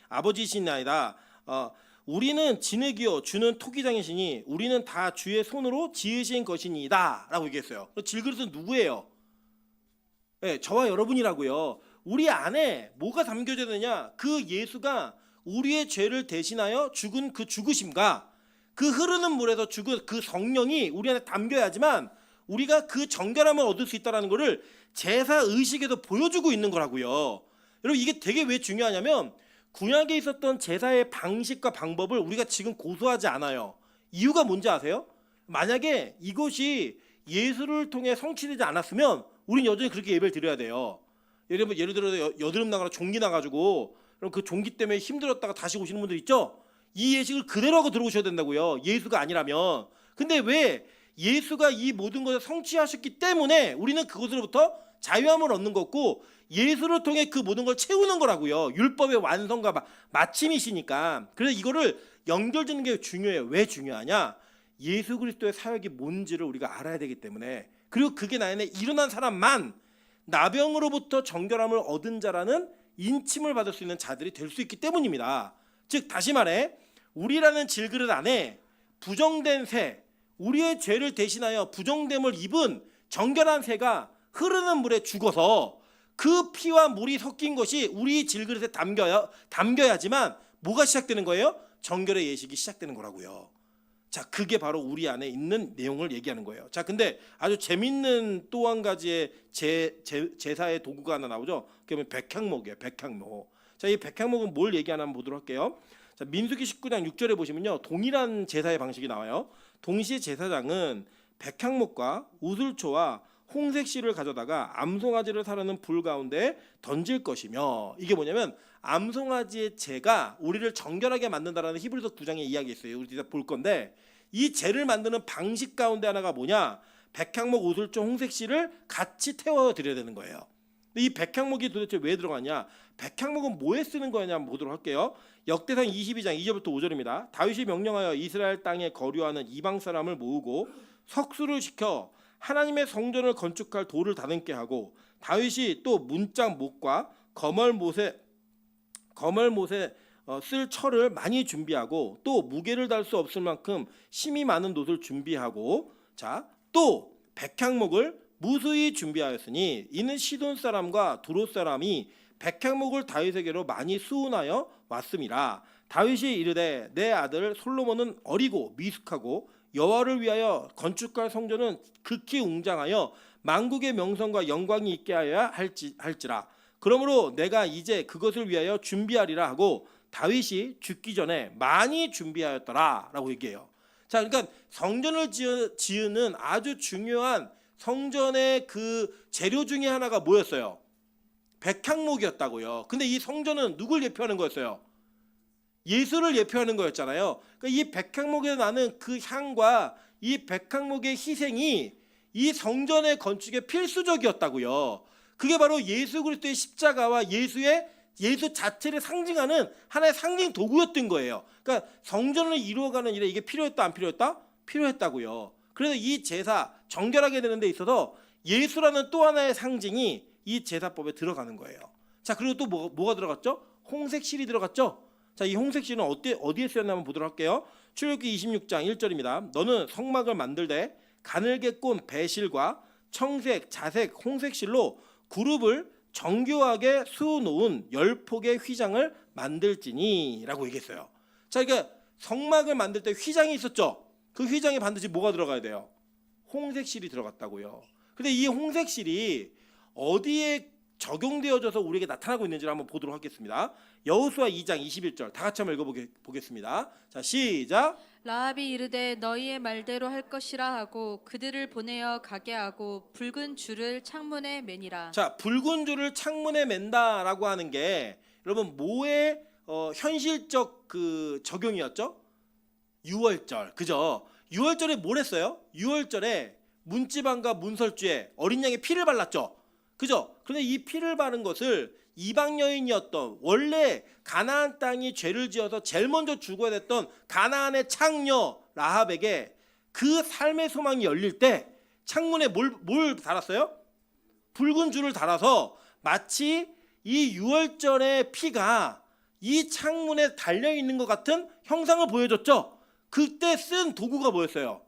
아버지시나이다. 우리는 진흙이요 주는 토기장이시니 우리는 다 주의 손으로 지으신 것이니이다 라고 얘기했어요. 질그릇은 누구예요? 네, 저와 여러분이라고요. 우리 안에 뭐가 담겨져 되느냐? 그 예수가 우리의 죄를 대신하여 죽은 그 죽으심과 그 흐르는 물에서 죽은 그 성령이 우리 안에 담겨야지만 우리가 그 정결함을 얻을 수 있다는 것을 제사 의식에도 보여주고 있는 거라고요. 여러분, 이게 되게 왜 중요하냐면 구약에 있었던 제사의 방식과 방법을 우리가 지금 고수하지 않아요. 이유가 뭔지 아세요? 만약에 이것이 예수를 통해 성취되지 않았으면 우린 여전히 그렇게 예배를 드려야 돼요. 예를 들어 여드름 나거나 종기 나가지고 그럼 그 종기 때문에 힘들었다가 다시 오시는 분들 있죠? 이 예식을 그대로 하고 들어오셔야 된다고요. 예수가 아니라면. 근데 왜 예수가 이 모든 것을 성취하셨기 때문에 우리는 그것으로부터 자유함을 얻는 거고 예수를 통해 그 모든 걸 채우는 거라고요. 율법의 완성과 마침이시니까. 그래서 이거를 연결짓는 게 중요해요. 왜 중요하냐? 예수 그리스도의 사역이 뭔지를 우리가 알아야 되기 때문에. 그리고 그게 나 안에 일어난 사람만 나병으로부터 정결함을 얻은 자라는 인침을 받을 수 있는 자들이 될 수 있기 때문입니다. 즉 다시 말해 우리라는 질그릇 안에 부정된 새, 우리의 죄를 대신하여 부정됨을 입은 정결한 새가 흐르는 물에 죽어서 그 피와 물이 섞인 것이 우리 질그릇에 담겨야지만 뭐가 시작되는 거예요? 정결의 예식이 시작되는 거라고요. 자, 그게 바로 우리 안에 있는 내용을 얘기하는 거예요. 자, 근데 아주 재밌는 또 한 가지의 제사의 도구가 하나 나오죠. 그게 백향목이에요. 백향목. 자, 이 백향목은 뭘 얘기하나 한번 보도록 할게요. 자, 민수기 19장 6절에 보시면요, 동일한 제사의 방식이 나와요. 동시에 제사장은 백향목과 우슬초와 홍색 실을 가져다가 암송아지를 사르는 불 가운데 던질 것이며, 이게 뭐냐면 암송아지의 재가 우리를 정결하게 만든다라는 히브리서 9장의 이야기 있어요. 우리 이따 볼 건데 이 재를 만드는 방식 가운데 하나가 뭐냐? 백향목, 우슬초, 홍색 실을 같이 태워 드려야 되는 거예요. 근데 이 백향목이 도대체 왜 들어가냐? 백향목은 뭐에 쓰는 거냐 한번 보도록 할게요. 역대상 22장 2절부터 5절입니다. 다윗이 명령하여 이스라엘 땅에 거류하는 이방 사람을 모으고 석수를 시켜 하나님의 성전을 건축할 돌을 다듬게 하고, 다윗이 또 문짝 못과 거멀못에 쓸 철을 많이 준비하고 또 무게를 달 수 없을 만큼 심이 많은 놋을 준비하고, 자, 또 백향목을 무수히 준비하였으니 이는 시돈 사람과 두롯 사람이 백향목을 다윗에게로 많이 수운하여 왔음이라. 다윗이 이르되 내 아들 솔로몬은 어리고 미숙하고 여호와를 위하여 건축할 성전은 극히 웅장하여 만국의 명성과 영광이 있게 하여야 할지라. 그러므로 내가 이제 그것을 위하여 준비하리라 하고 다윗이 죽기 전에 많이 준비하였더라 라고 얘기해요. 자, 그러니까 성전을 지으는 아주 중요한 성전의 그 재료 중에 하나가 뭐였어요? 백향목이었다고요. 근데 이 성전은 누굴 예표하는 거였어요? 예수를 예표하는 거였잖아요. 그러니까 이 백향목에 나는 그 향과 이 백향목의 희생이 이 성전의 건축에 필수적이었다고요. 그게 바로 예수 그리스도의 십자가와 예수 자체를 상징하는 하나의 상징 도구였던 거예요. 그러니까 성전을 이루어가는 일에 이게 필요했다 안 필요했다? 필요했다고요. 그래서 이 제사 정결하게 되는 데 있어서 예수라는 또 하나의 상징이 이 제사법에 들어가는 거예요. 자, 그리고 또 뭐가 들어갔죠? 홍색실이 들어갔죠. 자, 이 홍색실은 어디에 쓰였나 한번 보도록 할게요. 출애굽기 26장 1절입니다. 너는 성막을 만들되 가늘게 꼰 배실과 청색, 자색, 홍색실로 그룹을 정교하게 수놓은 10폭의 휘장을 만들지니 라고 얘기했어요. 자, 그러니까 성막을 만들 때 휘장이 있었죠. 그 휘장에 반드시 뭐가 들어가야 돼요? 홍색실이 들어갔다고요. 근데 이 홍색실이 어디에 적용되어져서 우리에게 나타나고 있는지를 한번 보도록 하겠습니다. 여호수아 2장 21절 다 같이 한번 읽어보겠습니다. 자, 시작. 라합이 이르되 너희의 말대로 할 것이라 하고 그들을 보내어 가게 하고 붉은 줄을 창문에 매니라. 자, 붉은 줄을 창문에 맨다라고 하는 게 여러분 뭐의 현실적 그 적용이었죠? 유월절, 그죠? 유월절에 뭘 했어요? 유월절에 문지방과 문설주에 어린 양의 피를 발랐죠. 그죠? 그런데 이 피를 바른 것을 이방 여인이었던 원래 가나안 땅이 죄를 지어서 제일 먼저 죽어야 됐던 가나안의 창녀 라합에게 그 삶의 소망이 열릴 때 창문에 뭘 달았어요? 붉은 줄을 달아서 마치 이 유월절의 피가 이 창문에 달려 있는 것 같은 형상을 보여줬죠. 그때 쓴 도구가 뭐였어요?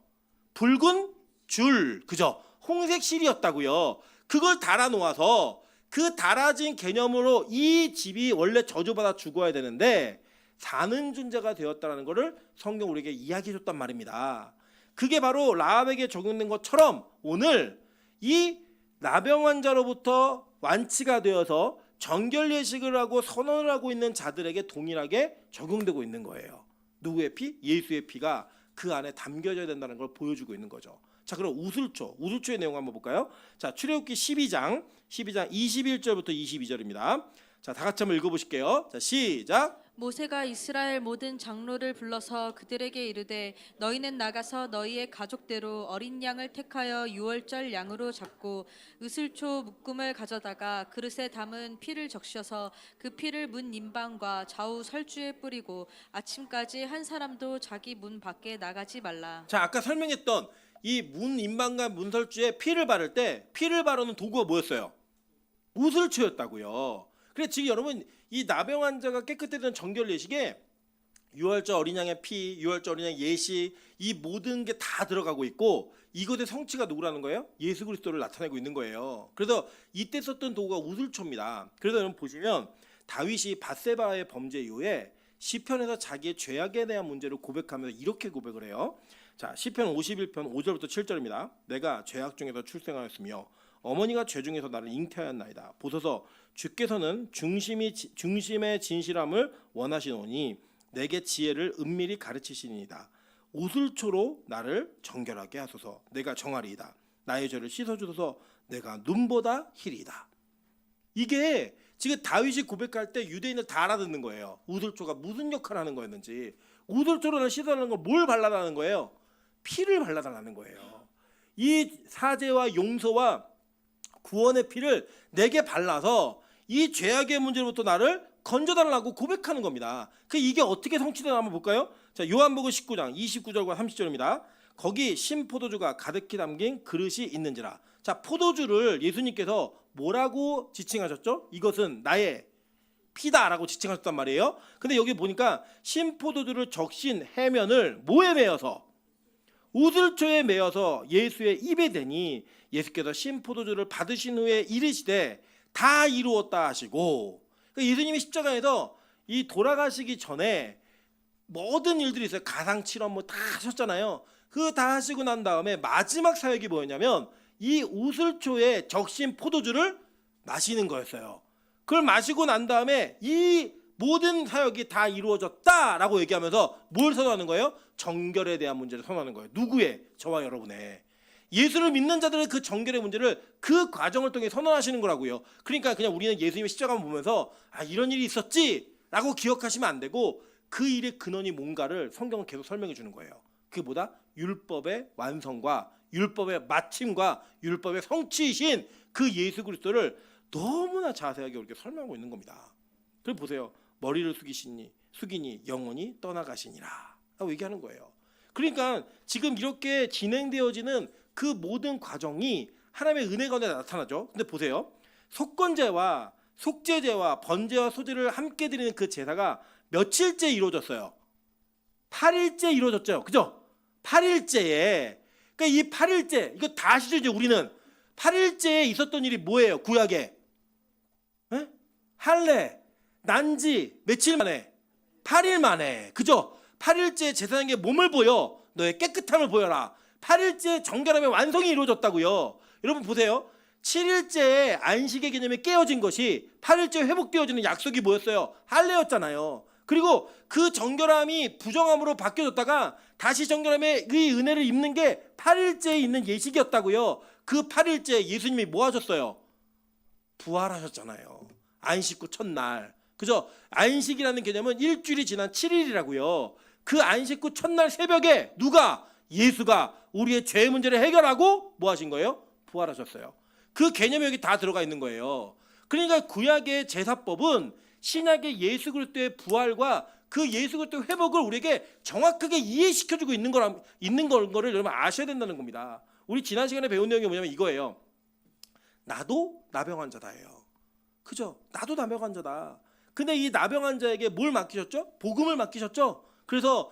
붉은 줄, 그죠? 홍색 실이었다고요. 그걸 달아 놓아서 그 달아진 개념으로 이 집이 원래 저주받아 죽어야 되는데 사는 존재가 되었다는 것을 성경 우리에게 이야기해 줬단 말입니다. 그게 바로 라합에게 적용된 것처럼 오늘 이 나병 환자로부터 완치가 되어서 정결 예식을 하고 선언을 하고 있는 자들에게 동일하게 적용되고 있는 거예요. 누구의 피? 예수의 피가 그 안에 담겨져야 된다는 걸 보여주고 있는 거죠. 자, 그럼 우슬초의 내용 한번 볼까요? 자, 출애굽기 12장 21절부터 22절입니다. 자, 다 같이 한번 읽어보실게요. 자, 시작. 모세가 이스라엘 모든 장로를 불러서 그들에게 이르되 너희는 나가서 너희의 가족대로 어린 양을 택하여 유월절 양으로 잡고 으슬초 묶음을 가져다가 그릇에 담은 피를 적셔서 그 피를 문 임방과 좌우 설주에 뿌리고 아침까지 한 사람도 자기 문 밖에 나가지 말라. 자, 아까 설명했던 이 문 임방과 문설주에 피를 바를 때 피를 바르는 도구가 뭐였어요? 우슬초였다고요. 그래서 지금 여러분 이 나병 환자가 깨끗해지는 정결 예식에 유월절 어린 양의 피, 유월절 어린 양의 예식 이 모든 게 다 들어가고 있고 이것의 성취가 누구라는 거예요? 예수 그리스도를 나타내고 있는 거예요. 그래서 이때 썼던 도구가 우슬초입니다. 그래서 여러분 보시면 다윗이 밧세바의 범죄 이후에 시편에서 자기의 죄악에 대한 문제를 고백하면서 이렇게 고백을 해요. 자, 시편 51편 5절부터 7절입니다. 내가 죄악 중에서 출생하였으며 어머니가 죄 중에서 나를 잉태하였나이다. 보소서 주께서는 중심의 진실함을 원하시노니 내게 지혜를 은밀히 가르치시니이다. 우슬초로 나를 정결하게 하소서. 내가 정하리이다. 나의 죄를 씻어주소서. 내가 눈보다 희리이다. 이게 지금 다윗이 고백할 때 유대인들 다 알아듣는 거예요. 우슬초가 무슨 역할을 하는 거였는지. 우슬초로 나를 씻어달라는 걸 뭘 발라달라는 거예요? 피를 발라달라는 거예요. 이 사죄와 용서와 구원의 피를 내게 발라서 이 죄악의 문제로부터 나를 건져달라고 고백하는 겁니다. 이게 어떻게 성취되나 한번 볼까요? 자, 요한복음 19장 29절과 30절입니다. 거기 신포도주가 가득히 담긴 그릇이 있는지라. 자, 포도주를 예수님께서 뭐라고 지칭하셨죠? 이것은 나의 피다라고 지칭하셨단 말이에요. 근데 여기 보니까 신포도주를 적신 해면을 뭐에 매어서? 우슬초에 매어서 예수의 입에 대니 예수께서 신포도주를 받으신 후에 이르시되 다 이루었다 하시고, 그러니까 예수님이 십자가에서 이 돌아가시기 전에 모든 일들이 있어요. 가상칠험 뭐 다 하셨잖아요. 그거 다 하시고 난 다음에 마지막 사역이 뭐였냐면 이 우슬초에 적신 포도주를 마시는 거였어요. 그걸 마시고 난 다음에 이 모든 사역이 다 이루어졌다라고 얘기하면서 뭘 선언하는 거예요? 정결에 대한 문제를 선언하는 거예요. 누구의? 저와 여러분의. 예수를 믿는 자들의 그 정결의 문제를 그 과정을 통해 선언하시는 거라고요. 그러니까 그냥 우리는 예수님의 십자가만 보면서 아, 이런 일이 있었지 라고 기억하시면 안 되고 그 일의 근원이 뭔가를 성경은 계속 설명해 주는 거예요. 그게 뭐다? 율법의 완성과 율법의 마침과 율법의 성취이신 그 예수 그리스도를 너무나 자세하게 이렇게 설명하고 있는 겁니다. 그리고 보세요. 머리를 숙이니 영원히 떠나가시니라 라고 얘기하는 거예요. 그러니까 지금 이렇게 진행되어지는 그 모든 과정이 하나님의 은혜 가운데 나타나죠. 근데 보세요. 속건제와 속죄제와 번제와 소제를 함께 드리는 그 제사가 며칠째 이루어졌어요? 8일째 이루어졌죠. 그죠? 8일째에, 그러니까 이 8일째, 이거 다 아시죠? 이제 우리는 8일째에 있었던 일이 뭐예요? 구약에 할례, 난지 며칠 만에? 8일 만에. 그죠? 8일째 제사장에게 몸을 보여 너의 깨끗함을 보여라. 8일째 정결함의 완성이 이루어졌다고요. 여러분 보세요. 7일째에 안식의 개념이 깨어진 것이 8일째 회복되어지는 약속이 뭐였어요? 할례였잖아요. 그리고 그 정결함이 부정함으로 바뀌어졌다가 다시 정결함의 의 은혜를 입는 게 8일째에 있는 예식이었다고요. 그 8일째 예수님이 뭐 하셨어요? 부활하셨잖아요. 안식 후 첫날. 그죠? 안식이라는 개념은 일주일이 지난 7일이라고요. 그 안식 후 첫날 새벽에 누가? 예수가 우리의 죄 문제를 해결하고 뭐 하신 거예요? 부활하셨어요. 그 개념이 여기 다 들어가 있는 거예요. 그러니까 구약의 제사법은 신약의 예수 그리스도의 부활과 그 예수 그리스도의 회복을 우리에게 정확하게 이해시켜주고 있는 거를 여러분 아셔야 된다는 겁니다. 우리 지난 시간에 배운 내용이 뭐냐면 이거예요. 나도 나병 환자다예요. 그죠? 나도 나병 환자다. 근데 이 나병 환자에게 뭘 맡기셨죠? 복음을 맡기셨죠? 그래서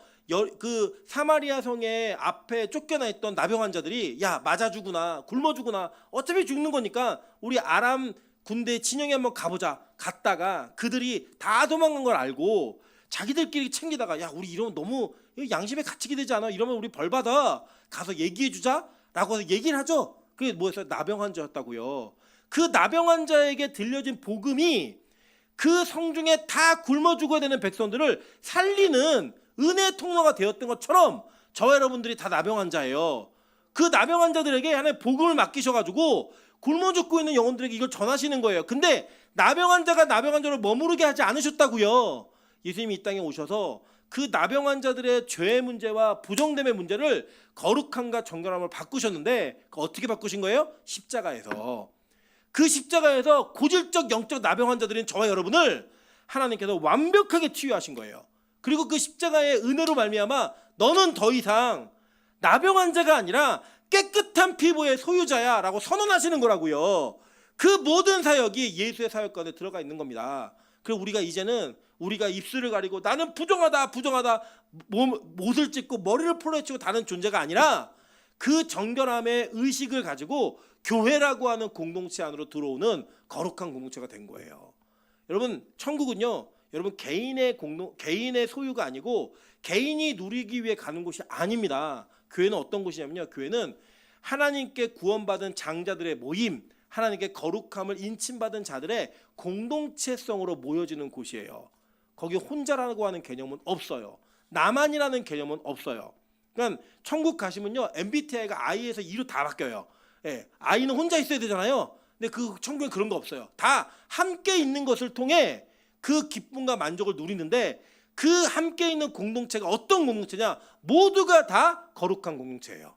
그 사마리아 성의 앞에 쫓겨나 있던 나병 환자들이 야 맞아 죽으나 굶어 죽으나 어차피 죽는 거니까 우리 아람 군대 진영에 한번 가보자. 갔다가 그들이 다 도망간 걸 알고 자기들끼리 챙기다가 야 우리 이러면 너무 양심에 갇히게 되지 않아? 이러면 우리 벌 받아. 가서 얘기해 주자라고 해서 얘기를 하죠. 그게 뭐였어요? 나병 환자였다고요. 그 나병 환자에게 들려진 복음이 그 성중에 다 굶어 죽어야 되는 백성들을 살리는 은혜의 통로가 되었던 것처럼 저와 여러분들이 다 나병 환자예요. 그 나병 환자들에게 하나님 복음을 맡기셔가지고 굶어 죽고 있는 영혼들에게 이걸 전하시는 거예요. 근데 나병 환자가 나병 환자로 머무르게 하지 않으셨다고요. 예수님이 이 땅에 오셔서 그 나병 환자들의 죄의 문제와 부정됨의 문제를 거룩함과 정결함을 바꾸셨는데 어떻게 바꾸신 거예요? 십자가에서. 그 십자가에서 고질적 영적 나병 환자들인 저와 여러분을 하나님께서 완벽하게 치유하신 거예요. 그리고 그 십자가의 은혜로 말미암아 너는 더 이상 나병 환자가 아니라 깨끗한 피부의 소유자야 라고 선언하시는 거라고요. 그 모든 사역이 예수의 사역 가운데 들어가 있는 겁니다. 그리고 우리가 이제는 우리가 입술을 가리고 나는 부정하다 못을 찢고 머리를 풀어헤치고 다른 존재가 아니라 그 정결함의 의식을 가지고 교회라고 하는 공동체 안으로 들어오는 거룩한 공동체가 된 거예요. 여러분 천국은요 여러분 개인의 소유가 아니고 개인이 누리기 위해 가는 곳이 아닙니다. 교회는 어떤 곳이냐면요. 교회는 하나님께 구원받은 장자들의 모임, 하나님께 거룩함을 인침받은 자들의 공동체성으로 모여지는 곳이에요. 거기 혼자라고 하는 개념은 없어요. 나만이라는 개념은 없어요. 그러니까 천국 가시면요. MBTI가 I에서 E로 다 바뀌어요. 예, I는 혼자 있어야 되잖아요. 근데 그 천국엔 그런 거 없어요. 다 함께 있는 것을 통해 그 기쁨과 만족을 누리는데 그 함께 있는 공동체가 어떤 공동체냐? 모두가 다 거룩한 공동체예요.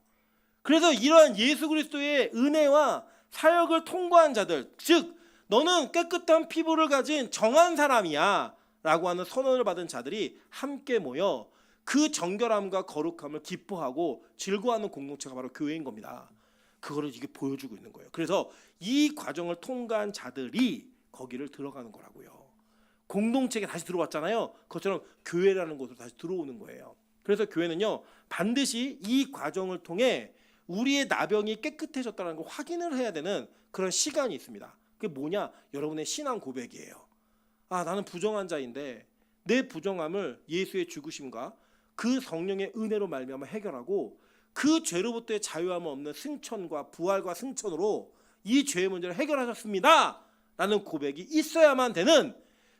그래서 이러한 예수 그리스도의 은혜와 사역을 통과한 자들, 즉 너는 깨끗한 피부를 가진 정한 사람이야 라고 하는 선언을 받은 자들이 함께 모여 그 정결함과 거룩함을 기뻐하고 즐거워하는 공동체가 바로 교회인 겁니다. 그거를 이게 보여주고 있는 거예요. 그래서 이 과정을 통과한 자들이 거기를 들어가는 거라고요. 공동체에 다시 들어왔잖아요. 그것처럼 교회라는 곳으로 다시 들어오는 거예요. 그래서 교회는요 반드시 이 과정을 통해 우리의 나병이 깨끗해졌다는 걸 확인을 해야 되는 그런 시간이 있습니다. 그게 뭐냐? 여러분의 신앙 고백이에요. 아 나는 부정한 자인데 내 부정함을 예수의 죽으심과 그 성령의 은혜로 말미암아 해결하고 그 죄로부터의 자유함 없는 승천과 부활과 승천으로 이 죄의 문제를 해결하셨습니다 라는 고백이 있어야만 되는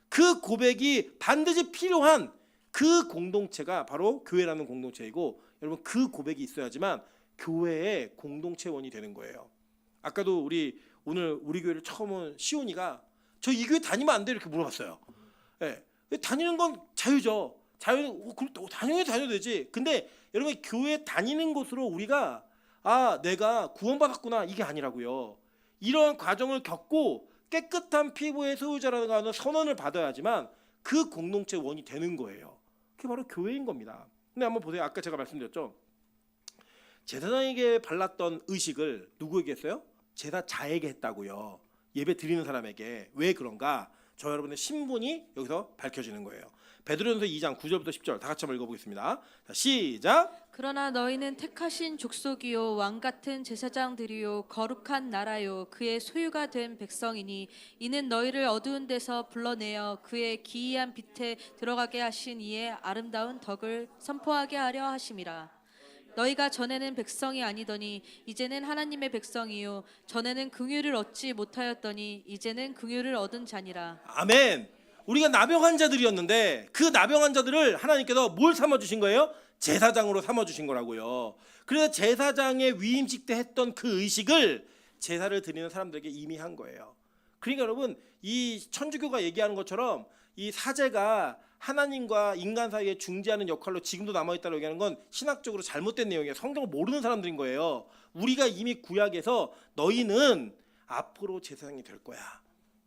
그 고백이 반드시 필요한 그 공동체가 바로 교회라는 공동체이고 여러분 그 고백이 있어야지만 교회의 공동체원이 되는 거예요. 아까도 오늘 우리 교회를 처음 온 시온이가 저 이 교회 다니면 안 돼 이렇게 물어봤어요. 예, 다니는 건 자유죠. 당연히 다녀도 되지. 근데 여러분 교회 다니는 곳으로 우리가 내가 구원받았구나 이게 아니라고요. 이런 과정을 겪고 깨끗한 피부의 소유자라는 하는 선언을 받아야지만 그 공동체 원이 되는 거예요. 그게 바로 교회인 겁니다. 근데 한번 보세요. 아까 제가 말씀드렸죠. 제사장에게 발랐던 의식을 누구에게 했어요? 제사자에게 했다고요. 예배 드리는 사람에게. 왜 그런가? 저 여러분의 신분이 여기서 밝혀지는 거예요. 베드로전서 2장 9절부터 10절 다 같이 한번 읽어보겠습니다. 자, 시작. 그러나 너희는 택하신 족속이요 왕 같은 제사장들이요 거룩한 나라요 그의 소유가 된 백성이니 이는 너희를 어두운 데서 불러내어 그의 기이한 빛에 들어가게 하신 이의 아름다운 덕을 선포하게 하려 하심이라. 너희가 전에는 백성이 아니더니 이제는 하나님의 백성이요 전에는 긍휼을 얻지 못하였더니 이제는 긍휼을 얻은 자니라. 아멘. 우리가 나병한 자들이었는데 그 나병한 자들을 하나님께서 뭘 삼아주신 거예요? 제사장으로 삼아주신 거라고요. 그래서 제사장의 위임직 때 했던 그 의식을 제사를 드리는 사람들에게 이미 한 거예요. 그러니까 여러분 이 천주교가 얘기하는 것처럼 이 사제가 하나님과 인간 사이에 중재하는 역할로 지금도 남아있다고 얘기하는 건 신학적으로 잘못된 내용이에요. 성경을 모르는 사람들인 거예요. 우리가 이미 구약에서 너희는 앞으로 제사장이 될 거야.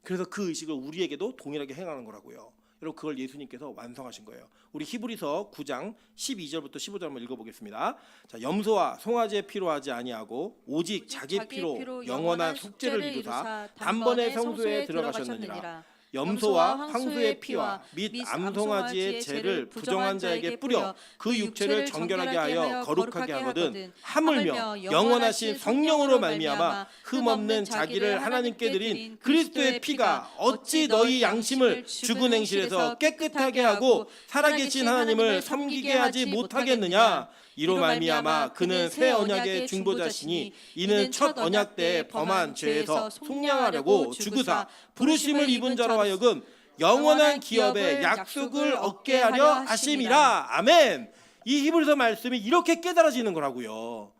그래서 그 의식을 우리에게도 동일하게 행하는 거라고요. 여러분 그걸 예수님께서 완성하신 거예요. 우리 히브리서 9장 12절부터 15절 한번 읽어보겠습니다. 자, 염소와 송아지의 피로 하지 아니하고 오직 자기 피로 영원한 속죄를 이루사 단번에 성소에 들어가셨느니라. 염소와 황소의 피와 및 암송아지의 죄를 부정한 자에게 뿌려 그 육체를 정결하게 하여 거룩하게 하거든 하물며 영원하신 성령으로 말미암아 흠없는 자기를 하나님께 드린 그리스도의 피가 어찌 너희 양심을 죽은 행실에서 깨끗하게 하고 살아계신 하나님을 섬기게 하지 못하겠느냐. 이로 말미암아 그는 새 언약의 중보자시니 이는 첫 언약 때 범한 죄에서 속량하려고 죽으사 부르심을 입은 자로 하여금 영원한 기업의 약속을 얻게 하려 하심이라. 아멘. 이 히브리서 말씀이 이렇게 깨달아지는 거라고요.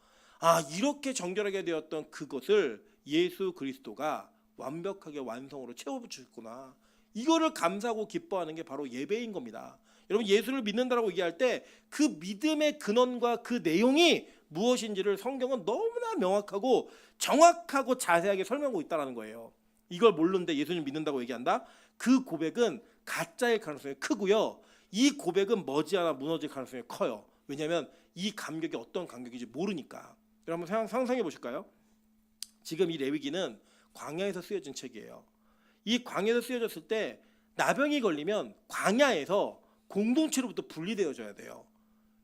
이렇게 정결하게 되었던 그것을 예수 그리스도가 완벽하게 완성으로 채워주셨구나. 이거를 감사하고 기뻐하는 게 바로 예배인 겁니다. 여러분 예수를 믿는다라고 얘기할 때 그 믿음의 근원과 그 내용이 무엇인지를 성경은 너무나 명확하고 정확하고 자세하게 설명하고 있다는 거예요. 이걸 모르는데 예수님 믿는다고 얘기한다? 그 고백은 가짜일 가능성이 크고요. 이 고백은 머지않아 무너질 가능성이 커요. 왜냐하면 이 감격이 어떤 감격인지 모르니까. 여러분 한번 상상해 보실까요? 지금 이 레위기는 광야에서 쓰여진 책이에요. 이 광야에서 쓰여졌을 때 나병이 걸리면 광야에서 공동체로부터 분리되어져야 돼요.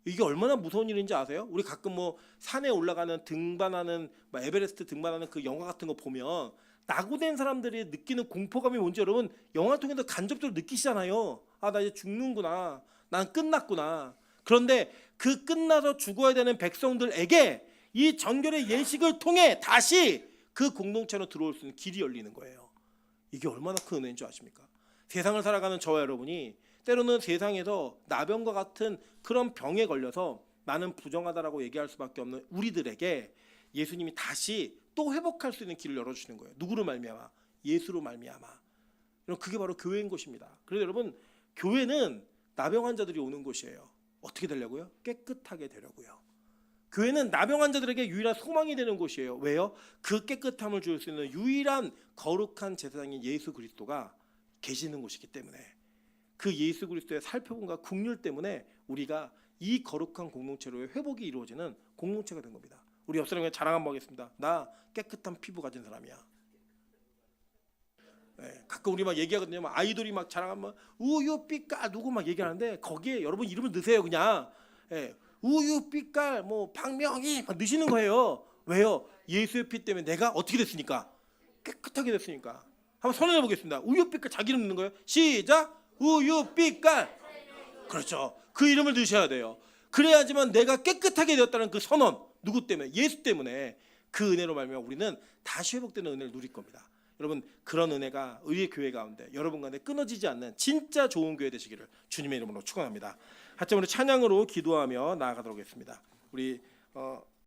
이게 얼마나 무서운 일인지 아세요? 우리 가끔 뭐 산에 올라가는 등반하는 에베레스트 등반하는 그 영화 같은 거 보면 낙오된 사람들이 느끼는 공포감이 뭔지 여러분 영화 통해서 간접적으로 느끼시잖아요. 나 이제 죽는구나. 난 끝났구나. 그런데 그 끝나서 죽어야 되는 백성들에게 이 정결의 예식을 통해 다시 그 공동체로 들어올 수 있는 길이 열리는 거예요. 이게 얼마나 큰 은혜인 줄 아십니까? 세상을 살아가는 저와 여러분이 때로는 세상에서 나병과 같은 그런 병에 걸려서 나는 부정하다라고 얘기할 수밖에 없는 우리들에게 예수님이 다시 또 회복할 수 있는 길을 열어주시는 거예요. 누구로 말미암아? 예수로 말미암아. 여러분 그게 바로 교회인 것입니다. 그래서 여러분 교회는 나병 환자들이 오는 곳이에요. 어떻게 되려고요? 깨끗하게 되려고요. 교회는 나병 환자들에게 유일한 소망이 되는 곳이에요. 왜요? 그 깨끗함을 줄 수 있는 유일한 거룩한 제사장인 예수 그리스도가 계시는 곳이기 때문에 그 예수 그리스도의 살펴봄과 긍휼 때문에 우리가 이 거룩한 공동체로의 회복이 이루어지는 공동체가 된 겁니다. 우리 옆 사람에게 자랑 한번 하겠습니다. 나 깨끗한 피부 가진 사람이야. 네, 가끔 우리 막 얘기하거든요. 막 아이돌이 막 자랑하면 우유빛깔 누구 막 얘기하는데 거기에 여러분 이름을 넣으세요 그냥. 네, 우유빛깔 뭐 박명희 막 넣으시는 거예요. 왜요? 예수의 피 때문에 내가 어떻게 됐으니까? 깨끗하게 됐으니까. 한번 선언해 보겠습니다. 우유빛깔 자기 이름 넣는 거예요. 시작. 우유빛깔. 그렇죠. 그 이름을 넣으셔야 돼요. 그래야지만 내가 깨끗하게 되었다는 그 선언. 누구 때문에? 예수 때문에 그 은혜로 말미암아 우리는 다시 회복되는 은혜를 누릴 겁니다. 여러분 그런 은혜가 의의 교회 가운데 여러분 가운데 끊어지지 않는 진짜 좋은 교회 되시기를 주님의 이름으로 축원합니다. 하여튼 우리 찬양으로 기도하며 나아가도록 하겠습니다. 우리